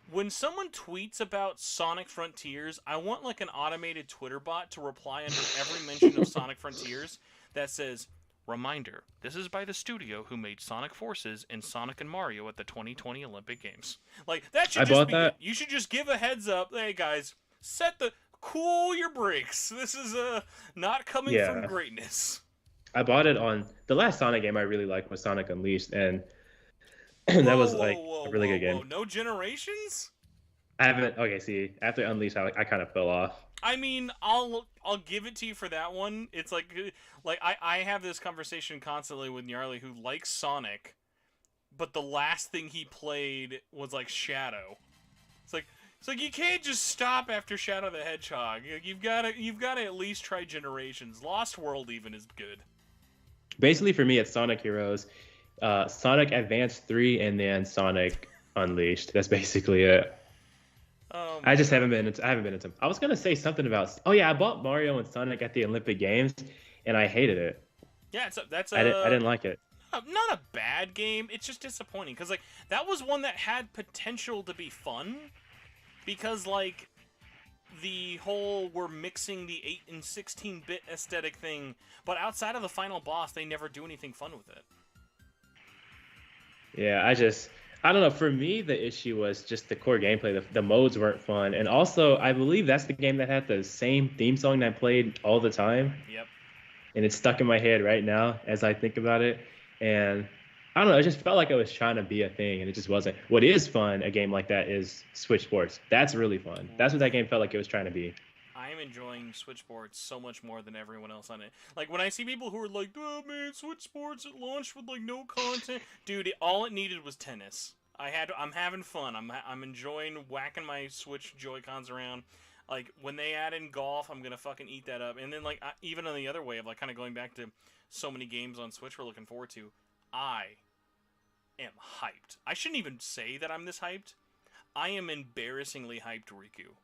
When someone tweets about Sonic Frontiers, I want, like, an automated Twitter bot to reply under every mention of Sonic Frontiers that says, reminder, this is by the studio who made Sonic Forces and Sonic and Mario at the 2020 Olympic Games. Like, that should just be it. You should just give a heads up, hey, guys, cool your brakes. This is not coming from greatness. I bought it on the last Sonic game I really liked was Sonic Unleashed, and that was like a really good game. No Generations? I haven't. Okay, see, after Unleashed, I kind of fell off. I mean, I'll give it to you for that one. It's like I have this conversation constantly with Gnarly, who likes Sonic, but the last thing he played was like Shadow. It's like you can't just stop after Shadow the Hedgehog. You've got to at least try Generations. Lost World even is good. Basically, for me, it's Sonic Heroes, Sonic Advance 3, and then Sonic Unleashed. That's basically it. I just haven't been into. I was gonna say something about. Oh yeah, I bought Mario and Sonic at the Olympic Games, and I hated it. Yeah, I didn't like it. Not a bad game. It's just disappointing because like that was one that had potential to be fun, because like the whole we're mixing the 8 and 16-bit aesthetic thing, but outside of the final boss, they never do anything fun with it. Yeah, I don't know. For me, the issue was just the core gameplay. The modes weren't fun. And also, I believe that's the game that had the same theme song that I played all the time. Yep. And it's stuck in my head right now as I think about it. And I don't know. It just felt like I was trying to be a thing, and it just wasn't. What is fun, a game like that, is Switch Sports. That's really fun. That's what that game felt like it was trying to be. I'm enjoying Switch Sports so much more than everyone else on it. Like, when I see people who are like, oh man, Switch Sports, it launched with like no content. Dude, all it needed was tennis. I'm having fun. I'm enjoying whacking my Switch Joy-Cons around. Like, when they add in golf, I'm gonna fucking eat that up. And then, like, even on the other way of, like, kind of going back to so many games on Switch we're looking forward to, I am hyped. I shouldn't even say that I'm this hyped. I am embarrassingly hyped, Rikku,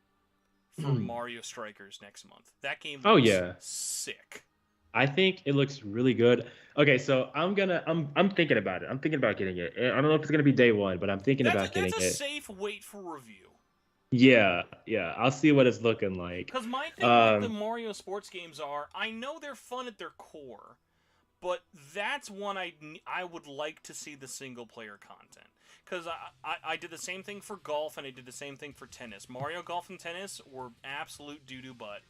for Mario Strikers next month. That game looks sick. I think it looks really good. Okay, so I'm thinking about it. I'm thinking about getting it. I don't know if it's gonna be day one, but I'm thinking about getting it. That's a safe wait for review. Yeah, yeah. I'll see what it's looking like. Because my thing with the Um, Mario sports games are, I know they're fun at their core, but that's one I would like to see the single player content. Because I did the same thing for golf and I did the same thing for tennis. Mario Golf and Tennis were absolute doo doo butt.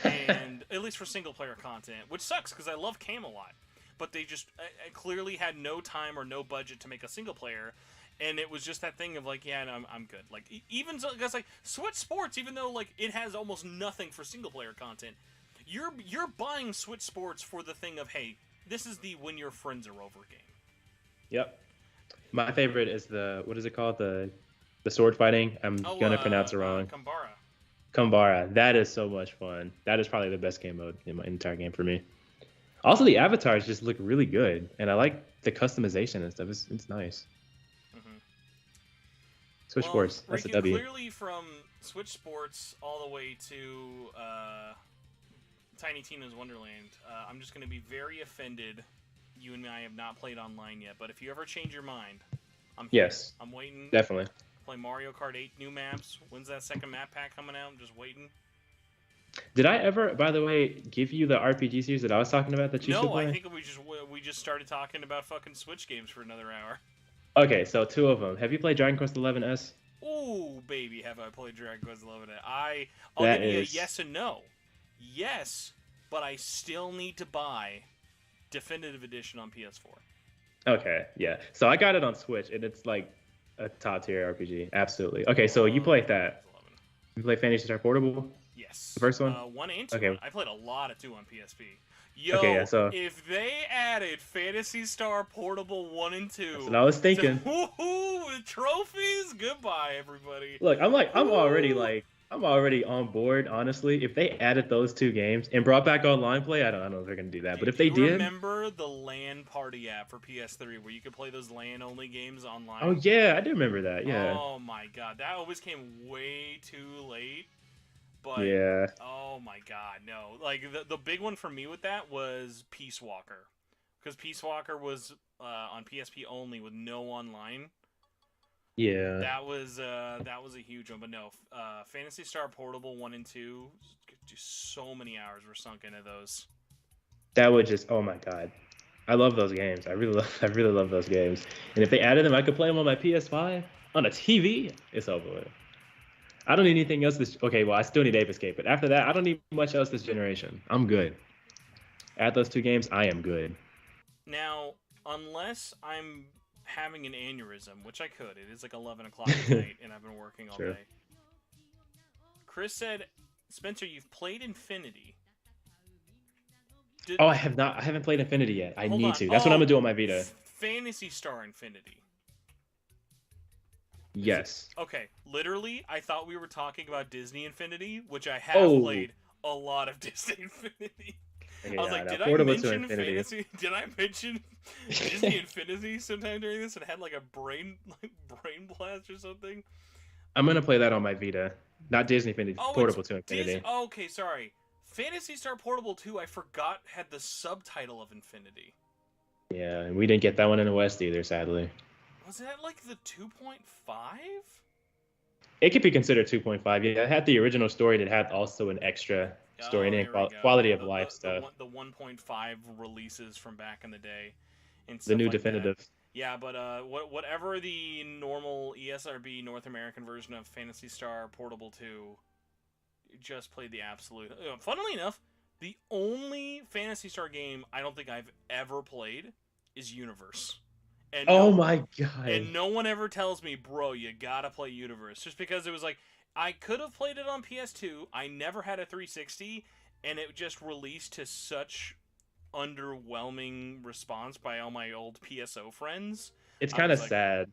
And at least for single player content, which sucks because I love Camelot, but they just clearly had no time or no budget to make a single player, and it was just that thing of like, yeah, no, I'm good. Like even guys like Switch Sports, even though like it has almost nothing for single player content, you're buying Switch Sports for the thing of, hey, this is the when your friends are over game. yep. My favorite is the what is it called? The sword fighting. I'm Oh, gonna pronounce it wrong. Kambara. Kumbara. That is so much fun. That is probably the best game mode in my entire game for me. Also, the avatars just look really good, and I like the customization and stuff. It's nice. Mm-hmm. Switch Well, Sports. That's a Rikku, W. clearly from Switch Sports all the way to Tiny Tina's Wonderland, I'm just going to be very offended. You and I have not played online yet, but if you ever change your mind, I'm here. Yes, I'm waiting. definitely. Play Mario Kart 8 new maps. When's that second map pack coming out? I'm just waiting. Did I ever, by the way, give you the RPG series that I was talking about that you should No, I play? think we just started talking about fucking Switch games for another hour. Okay, so two of them. Have you played Dragon Quest XI S? Ooh, baby, have I played Dragon Quest XI? I'll That give you a is yes and no. Yes, but I still need to buy Definitive Edition on PS4. okay. Yeah. So I got it on Switch, and it's like a top tier RPG. Absolutely. Okay, so you played that. You play Fantasy Star Portable, Yes. the first one. 1 and 2. Okay. I played a lot of 2 on PSP. Yo, Okay, yeah, so if they added Phantasy Star Portable 1 and 2... that's what I was thinking. With trophies? Goodbye, everybody. Look, I'm already on board. Honestly, if they added those two games and brought back online play, I don't know if they're gonna do that. But if they Do you did, remember the LAN party app for PS3 where you could play those LAN only games online? oh yeah, I do remember that. Yeah. Oh my god, that always came way too late. But Yeah. oh my god, no! Like the big one for me with that was Peace Walker, because Peace Walker was on PSP only with no online. Yeah. That was a huge one. But no, Phantasy Star Portable 1 and 2, just so many hours were sunk into those. That would just oh my god. I love those games. I really love those games. And if they added them, I could play them on my PS5 on a TV. It's over with. I don't need anything else okay, well, I still need Ape Escape, but after that, I don't need much else this generation. I'm good. Add those two games, I am good. Now, unless I'm having an aneurysm, which I could. It is like 11 o'clock at night, and I've been working all Sure. day. Chris said, Spencer, you've played Infinity. Oh, I have not. I haven't played Infinity yet. I Hold need on. to. That's what I'm gonna do on my Vita. Phantasy Star Infinity. Yes. Okay, literally, I thought we were talking about Disney Infinity, which I have played a lot of Disney Infinity. Okay, I was like, did I mention Fantasy? Did I mention Disney Infinity sometime during this and had like a brain blast or something? I'm gonna play that on my Vita, not Disney Infinity. Portable to Infinity. Okay, sorry. Phantasy Star Portable 2, I forgot had the subtitle of Infinity. Yeah, and we didn't get that one in the West either, sadly. Was that like the 2.5? It could be considered 2.5. Yeah, it had the original story that had also an extra story and quality of life stuff. The 1.5 releases from back in the day. And the new like definitive. That. Yeah, but whatever the normal ESRB North American version of Phantasy Star Portable 2 just played the absolute... Funnily enough, the only Phantasy Star game I don't think I've ever played is Universe. And oh my god! And no one ever tells me, bro, you gotta play Universe. Just because it was like, I could have played it on PS2. I never had a 360, and it just released to such underwhelming response by all my old PSO friends. It's kind of sad.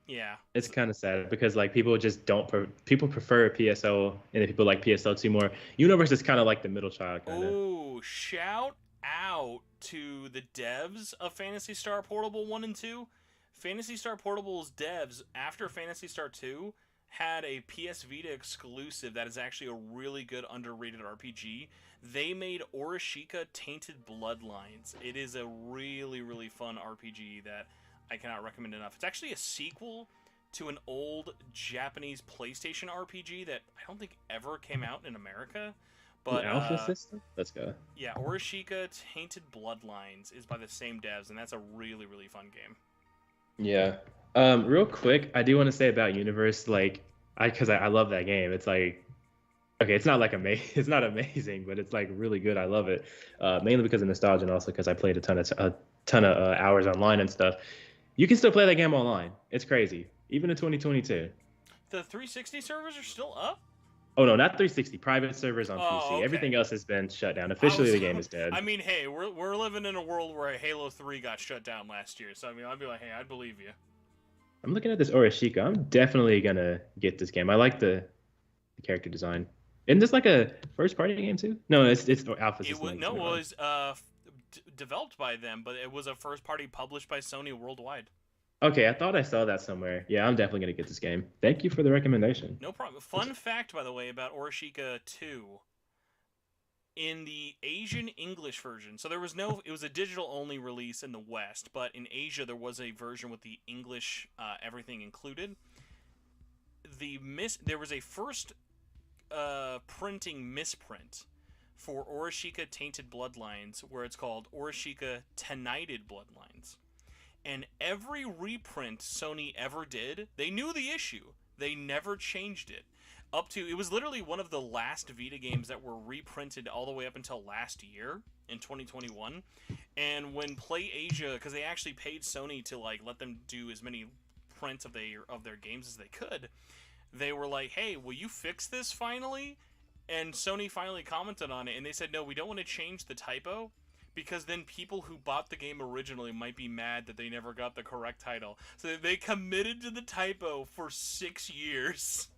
Yeah. It's kind of sad because like people just don't people prefer PSO and then people like PSO2 more. Universe is kind of like the middle child kind of. Oh, shout out to the devs of Phantasy Star Portable 1 and 2. Phantasy Star Portable's devs, after Phantasy Star 2, had a PS Vita exclusive that is actually a really good underrated RPG. They made Orishika Tainted Bloodlines. It is a really, really fun RPG that I cannot recommend enough. It's actually a sequel to an old Japanese PlayStation RPG that I don't think ever came out in America. An But alpha system. Let's go. yeah, Orishika Tainted Bloodlines is by the same devs, and that's a really, really fun game. Yeah. Real quick, I do want to say about Universe, like, because I love that game. It's like, okay, it's not like it's not amazing, but it's like really good. I love it, mainly because of nostalgia and also because I played a ton of hours online and stuff. You can still play that game online. It's crazy, even in 2022. The 360 servers are still up? Oh no, not 360. Private servers on Oh, PC. okay. Everything else has been shut down. Officially, the game is dead. I mean, hey, we're living in a world where Halo 3 got shut down last year, so I mean, I'd be like, hey, I'd believe you. I'm looking at this Orishika. I'm definitely gonna get this game. I like the character design. Isn't this like a first party game too? No, it's Alpha System. It was developed by them, but it was a first party published by Sony worldwide. Okay, I thought I saw that somewhere. Yeah, I'm definitely gonna get this game. Thank you for the recommendation. No problem. Fun fact, by the way, about Orishika 2. In the Asian English version, so it was a digital only release in the West, but in Asia there was a version with the English everything included. There was a first printing misprint for Orishika Tainted Bloodlines, where it's called Orishika Tenighted Bloodlines. And every reprint Sony ever did, they knew the issue. They never changed it. It was literally one of the last Vita games that were reprinted all the way up until last year in 2021. And when PlayAsia, because they actually paid Sony to like let them do as many prints of their games as they could, they were like, "Hey, will you fix this finally?" And Sony finally commented on it, and they said, "No, we don't want to change the typo, because then people who bought the game originally might be mad that they never got the correct title." So they committed to the typo for 6 years.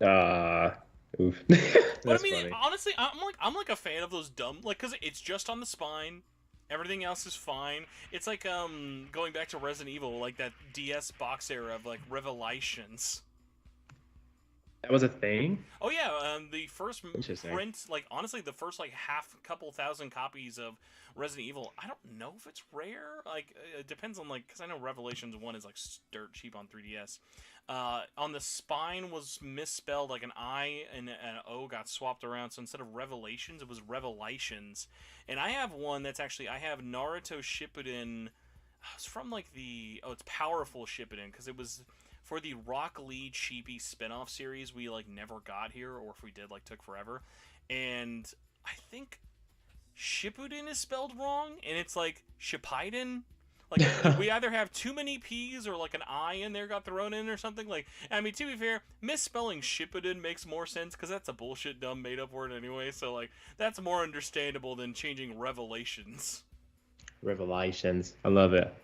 Oof. But I mean, funny. honestly, I'm like a fan of those dumb, like, because it's just on the spine. Everything else is fine. It's like going back to Resident Evil, like that DS box era of like Revelations. That was a thing? Oh yeah, the first Interesting. print, like honestly, the first like couple thousand copies of Resident Evil. I don't know if it's rare. Like it depends on like, because I know Revelations 1 is like dirt cheap on 3DS. On the spine was misspelled, like an I and an O got swapped around. So instead of Revelations, it was Revelations. And I have one that's actually, I have Naruto Shippuden. It's from like it's Powerful Shippuden, because it was for the Rock Lee Chibi spin-off series we like never got here, or if we did, like took forever. And I think Shippuden is spelled wrong, and it's like Shippuden. Like we either have too many P's or like an I in there got thrown in or something. Like, I mean, to be fair, misspelling Shippuden makes more sense because that's a bullshit, dumb, made-up word anyway. So like that's more understandable than changing Revelations. Revelations. I love it.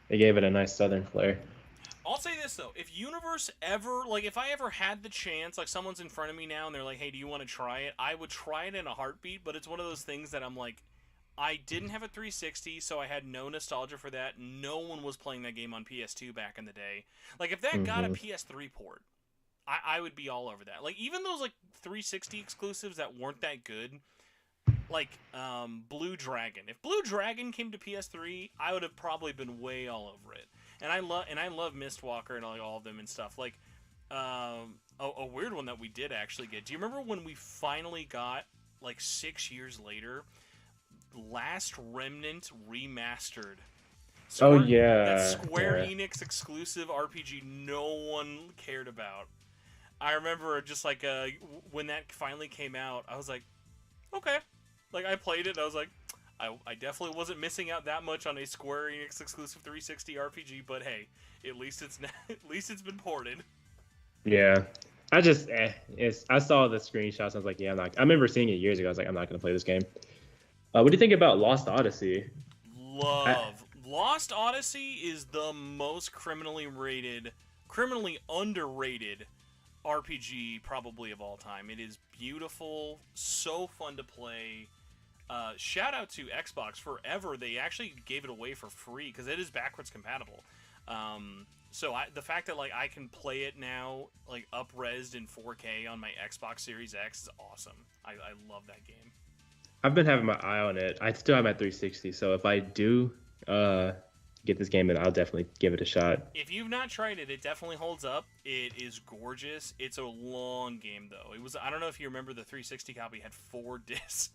They gave it a nice southern flair. I'll say this though, if Universe ever, like if I ever had the chance, like someone's in front of me now and they're like, "Hey, do you want to try it?" I would try it in a heartbeat, but it's one of those things that I'm like, I didn't have a 360, so I had no nostalgia for that. No one was playing that game on PS2 back in the day. Like if that got a PS3 port, I would be all over that. Like even those like 360 exclusives that weren't that good, like Blue Dragon. If Blue Dragon came to PS3, I would have probably been way all over it. And I love Mistwalker and all of them and stuff. Like a weird one that we did actually get. Do you remember when we finally got, like 6 years later, Last Remnant Remastered? That Square Enix exclusive RPG no one cared about. I remember just like when that finally came out, I was like, okay. Like I played it and I was like, I definitely wasn't missing out that much on a Square Enix exclusive 360 RPG, but hey, at least it's been ported. Yeah. I saw the screenshots. I was like, yeah, I remember seeing it years ago. I was like, I'm not gonna play this game. What do you think about Lost Odyssey? Lost Odyssey is the most criminally underrated RPG probably of all time. It is beautiful, so fun to play. Shout out to Xbox. Forever they actually gave it away for free because it is backwards compatible. So the fact that like I can play it now like up-resed in 4K on my Xbox Series X is awesome. I love that game. I've been having my eye on it. I still have my 360, so if I do get this game, and I'll definitely give it a shot. If you've not tried it, it definitely holds up. It is gorgeous. It's a long game though. It was I don't know if you remember the 360 copy had 4 discs.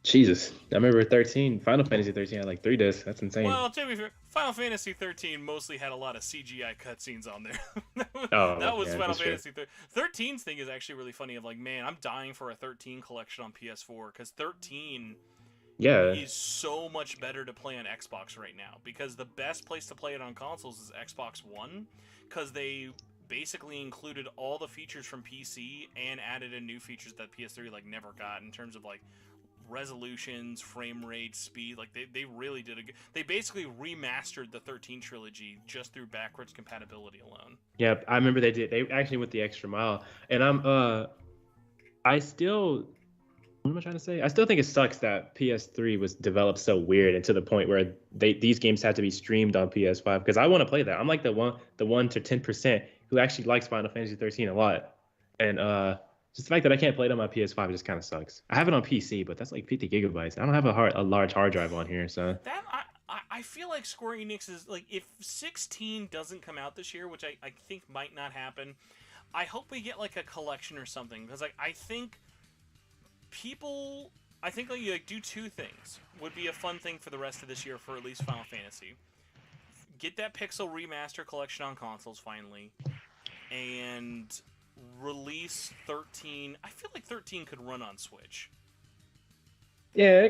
Jesus, I remember 13. Final Fantasy 13 had like 3 discs. That's insane. Well, to be fair, Final Fantasy 13 mostly had a lot of CGI cutscenes on there. that was yeah, Final Fantasy 13's thing is actually really funny. Of like, man, I'm dying for a 13 collection on PS4 because 13 is so much better to play on Xbox right now because the best place to play it on consoles is Xbox One because they basically included all the features from PC and added in new features that PS3 like never got in terms of like resolutions, frame rate, speed. Like they really did they basically remastered the 13 trilogy just through backwards compatibility alone. Yeah, I remember they actually went the extra mile. And I still, what am I trying to say? I still think it sucks that PS3 was developed so weird and to the point where these games had to be streamed on PS5 because I want to play that. I'm like the 1 to 10% who actually likes Final Fantasy 13 a lot. And just the fact that I can't play it on my PS5 just kind of sucks. I have it on PC, but that's like 50 gigabytes. I don't have a large hard drive on here, so. That I feel like Square Enix is like if 16 doesn't come out this year, which I think might not happen. I hope we get like a collection or something because like I think like you like do 2 things would be a fun thing for the rest of this year for at least Final Fantasy. Get that Pixel Remaster collection on consoles finally, and release 13. I feel like 13 could run on Switch. Yeah,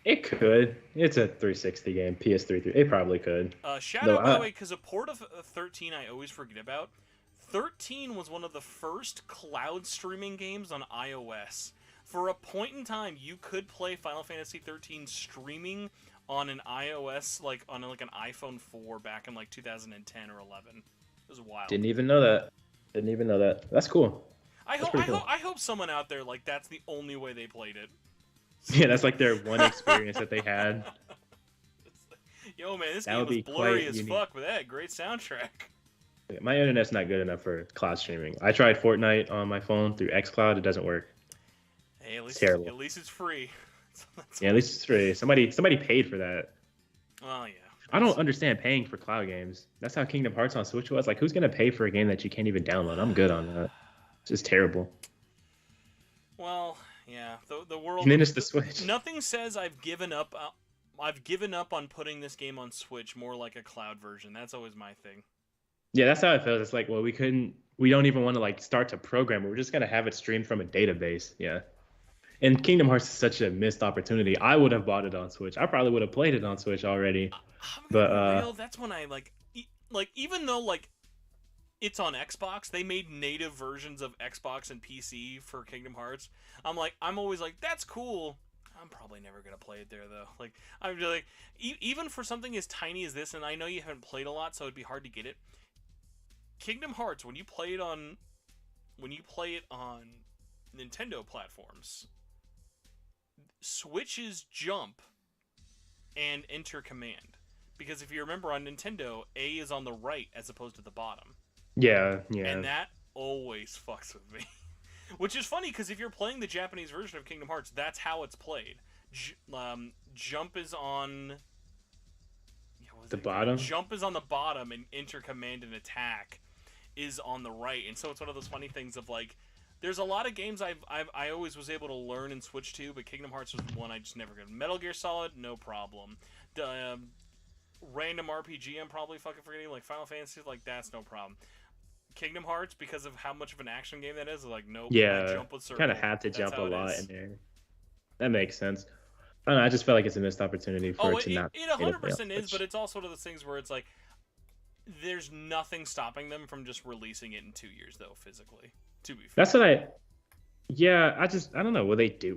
it could. It's a 360 game, PS3. It probably could. Shout out, by the way, because a port of 13 I always forget about. 13 was one of the first cloud streaming games on iOS. For a point in time, you could play Final Fantasy 13 streaming on an iOS, like on like an iPhone 4 back in like 2010 or 11. It was wild. Didn't even know that. That's cool. I hope someone out there like that's the only way they played it. Yeah, that's like their one experience that they had. Yo, man, this game was blurry as fuck, but that had great soundtrack. My internet's not good enough for cloud streaming. I tried Fortnite on my phone through xCloud. It doesn't work. Hey, at least it's free. Yeah, at least it's free. Somebody paid for that. Oh yeah. I don't understand paying for cloud games. That's how Kingdom Hearts on Switch was. Like, who's gonna pay for a game that you can't even download? I'm good on that. It's just terrible. Well, yeah. The world. And then it's the Switch. Nothing says I've given up. I've given up on putting this game on Switch. More like a cloud version. That's always my thing. Yeah, that's how it feels. It's like, well, we don't even want to like start to program it. We're just gonna have it streamed from a database. Yeah. And Kingdom Hearts is such a missed opportunity. I would have bought it on Switch. I probably would have played it on Switch already. But that's when I like even though like it's on Xbox, they made native versions of Xbox and PC for Kingdom Hearts. I'm always like, that's cool. I'm probably never gonna play it there though. Like I'm just like even for something as tiny as this, and I know you haven't played a lot, so it'd be hard to get it. Kingdom Hearts, when you play it on Nintendo platforms, switches jump and enter command. Because if you remember on Nintendo, A is on the right as opposed to the bottom. Yeah. And that always fucks with me. Which is funny because if you're playing the Japanese version of Kingdom Hearts, that's how it's played. Jump is on the bottom. Jump is on the bottom, and enter command and attack is on the right. And so it's one of those funny things of like, there's a lot of games I always was able to learn and switch to, but Kingdom Hearts was the one I just never got. Metal Gear Solid, no problem. Random RPG, I'm probably fucking forgetting. Like Final Fantasy, like that's no problem. Kingdom Hearts, because of how much of an action game that is, like nope. Yeah, jump with circle. Kind of have to jump a lot in there. That makes sense. I don't know. I just felt like it's a missed opportunity for it to not. It 100% is, but it's also one of those things where it's like, there's nothing stopping them from just releasing it in 2 years, though, physically. To be fair. That's what Yeah, I don't know. Would they do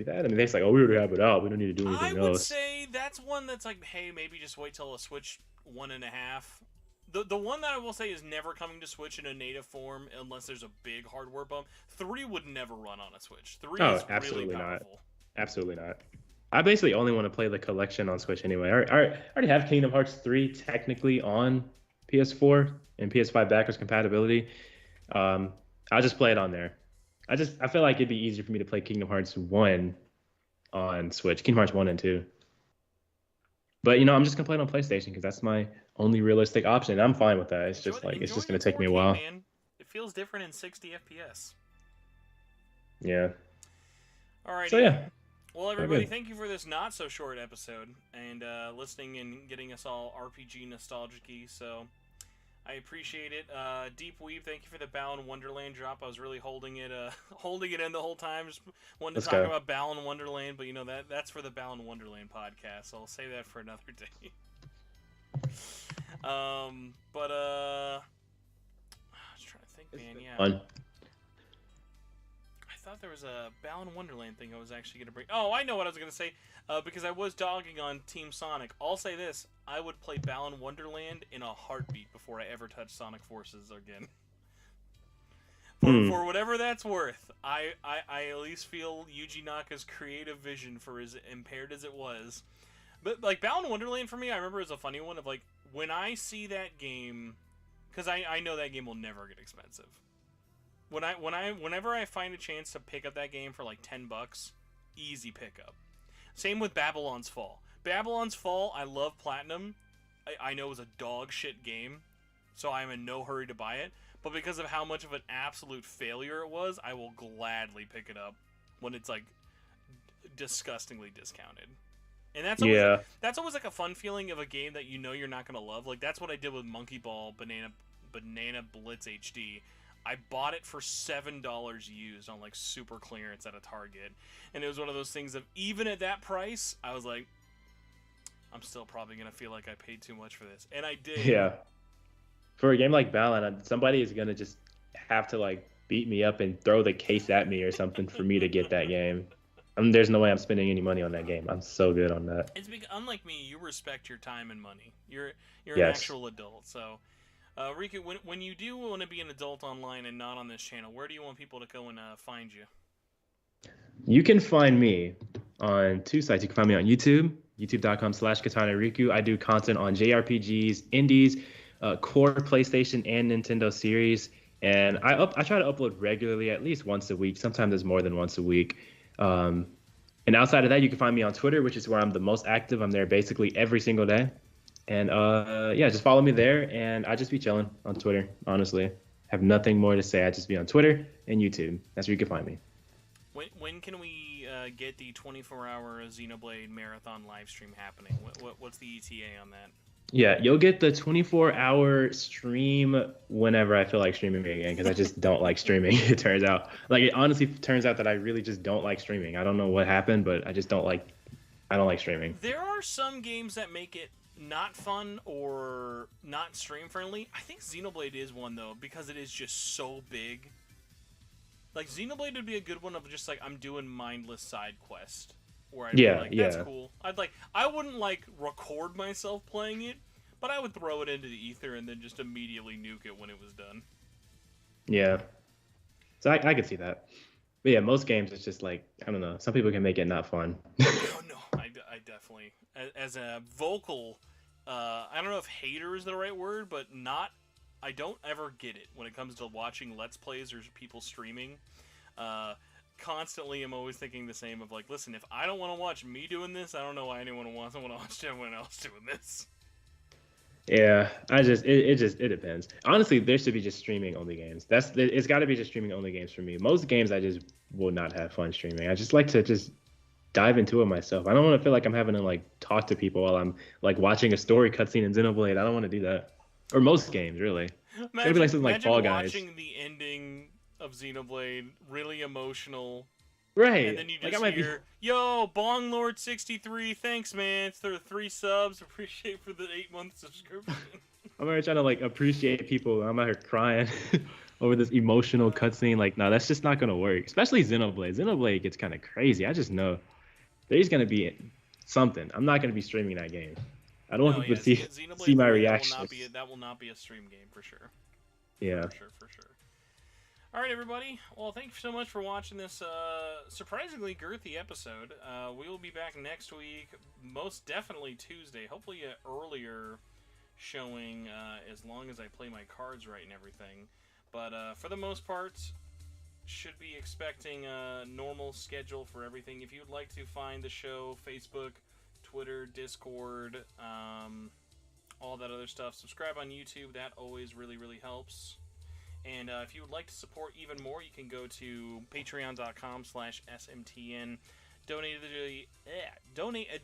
that? I mean, they're like, oh, we already have it out. We don't need to do anything else. I would say that's one that's like, hey, maybe just wait till a Switch 1.5. The one that I will say is never coming to Switch in a native form unless there's a big hardware bump. 3 would never run on a Switch. 3 is absolutely really powerful. Not. Absolutely not. I basically only want to play the collection on Switch anyway. I already have Kingdom Hearts 3 technically on PS4 and PS5 backwards compatibility. I'll just play it on there. I feel like it'd be easier for me to play Kingdom Hearts 1 on Switch. Kingdom Hearts 1 and 2. But I'm just gonna play it on PlayStation because that's my only realistic option. I'm fine with that. It's Enjoy, just like it's enjoy just it in gonna take me a 4K, while. man. It feels different in 60 FPS. Yeah. So Alrighty. yeah, Well, all everybody, good. thank you for this not so short episode and listening and getting us all RPG nostalgic-y. So I appreciate it. Deep Weave, thank you for the Balan Wonderland drop. I was really holding it holding it in the whole time. Just wanted to Let's talk go. about Balan Wonderland, but that's for the Balan Wonderland podcast. So I'll save that for another day. I was trying to think, man. Yeah. Fun. I thought there was a Balan Wonderland thing I was actually going to bring. Oh, I know what I was going to say. Because I was dogging on Team Sonic. I'll say this. I would play Balan Wonderland in a heartbeat before I ever touch Sonic Forces again. For whatever that's worth, I at least feel Yuji Naka's creative vision, for as impaired as it was. But, like, Balan Wonderland for me, I remember as a funny one of, like, when I see that game... Because I know that game will never get expensive. Whenever I find a chance to pick up that game for like $10, easy pickup. Same with Babylon's Fall. Babylon's Fall, I love Platinum. I know it was a dog shit game, so I'm in no hurry to buy it. But because of how much of an absolute failure it was, I will gladly pick it up when it's like disgustingly discounted. And that's always like a fun feeling of a game that you know you're not gonna love. Like that's what I did with Monkey Ball Banana Blitz HD. I bought it for $7 used on like super clearance at a Target, and it was one of those things of even at that price, I was like, I'm still probably gonna feel like I paid too much for this, and I did. Yeah. For a game like Balan, somebody is gonna just have to like beat me up and throw the case at me or something for me to get that game. There's no way I'm spending any money on that game. I'm so good on that. It's because, unlike me, you respect your time and money. You're an Yes. actual adult, so. Rikku, when you do want to be an adult online and not on this channel, where do you want people to go and find you? You can find me on two sites. You can find me on YouTube, youtube.com/KatanaRikku. I do content on JRPGs, indies, core PlayStation and Nintendo series, and I try to upload regularly, at least once a week. Sometimes there's more than once a week. And outside of that, you can find me on Twitter, which is where I'm the most active. I'm there basically every single day. And yeah, just follow me there, and I just be chilling on Twitter, honestly. Have nothing more to say. I just be on Twitter and YouTube. That's where you can find me. When can we get the 24-hour Xenoblade Marathon live stream happening? What's the ETA on that? Yeah, you'll get the 24-hour stream whenever I feel like streaming again, because I just don't like streaming, it turns out. Like, it honestly turns out that I really just don't like streaming. I don't know what happened, but I don't like streaming. There are some games that make it not fun or not stream friendly. I think Xenoblade is one though, because it is just so big. Like Xenoblade would be a good one of just like I'm doing mindless side quest where I'd be like, that's cool. I wouldn't like record myself playing it, but I would throw it into the ether and then just immediately nuke it when it was done. Yeah. So I could see that. But yeah, most games it's just like, I don't know, some people can make it not fun. No, I definitely as a vocal I don't know if hater is the right word, but I don't ever get it when it comes to watching Let's Plays or people streaming. Constantly, I'm always thinking the same of like, listen, if I don't want to watch me doing this, I don't know why anyone wants to watch anyone else doing this. Yeah, it depends. Honestly, there should be just streaming only games. It's got to be just streaming only games for me. Most games I just will not have fun streaming. I just like to just dive into it myself. I don't want to feel like I'm having to like talk to people while I'm like watching a story cutscene in Xenoblade. I don't want to do that. Or most games, really. Maybe like something like Fall Guys. Watching the ending of Xenoblade, really emotional. Right. And then you just hear, yo, Bong Lord 63, thanks, man. It's the 3 subs. Appreciate for the 8-month subscription. I'm already trying to like appreciate people. I'm out here crying over this emotional cutscene. Like, no, that's just not gonna work. Especially Xenoblade. Xenoblade gets kind of crazy. I just know there's gonna be something. I'm not gonna be streaming that game. I don't want people to see my reaction. That will not be a stream game for sure. Yeah. For sure. All right, everybody. Well, thank you so much for watching this surprisingly girthy episode. We will be back next week, most definitely Tuesday. Hopefully an earlier showing, as long as I play my cards right and everything. But for the most part, should be expecting a normal schedule for everything. If you'd like to find the show, Facebook, Twitter, Discord, all that other stuff. Subscribe on YouTube. That always really, really helps. And if you would like to support even more, you can go to patreon.com/SMTN. Donate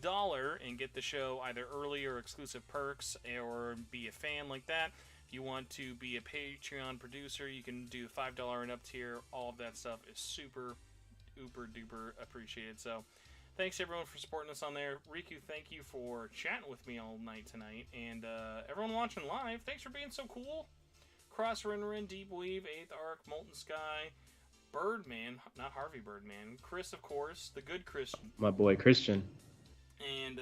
$1 and get the show either early or exclusive perks, or be a fan like that. If you want to be a Patreon producer, you can do $5 and up tier. All of that stuff is super, uber duper appreciated. So, thanks everyone for supporting us on there. Rikku, thank you for chatting with me all night tonight. And everyone watching live, thanks for being so cool. Cross Rin, Deep Weave, 8th Arc, Molten Sky, Birdman, not Harvey Birdman, Chris, of course, the good Christian. My boy Christian. And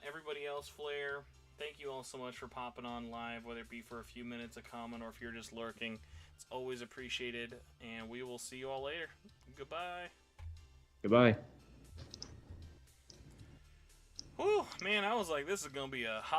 everybody else, Flair, thank you all so much for popping on live, whether it be for a few minutes, a comment, or if you're just lurking. It's always appreciated, and we will see you all later. Goodbye. Goodbye. Whew, man, I was like, this is going to be a hot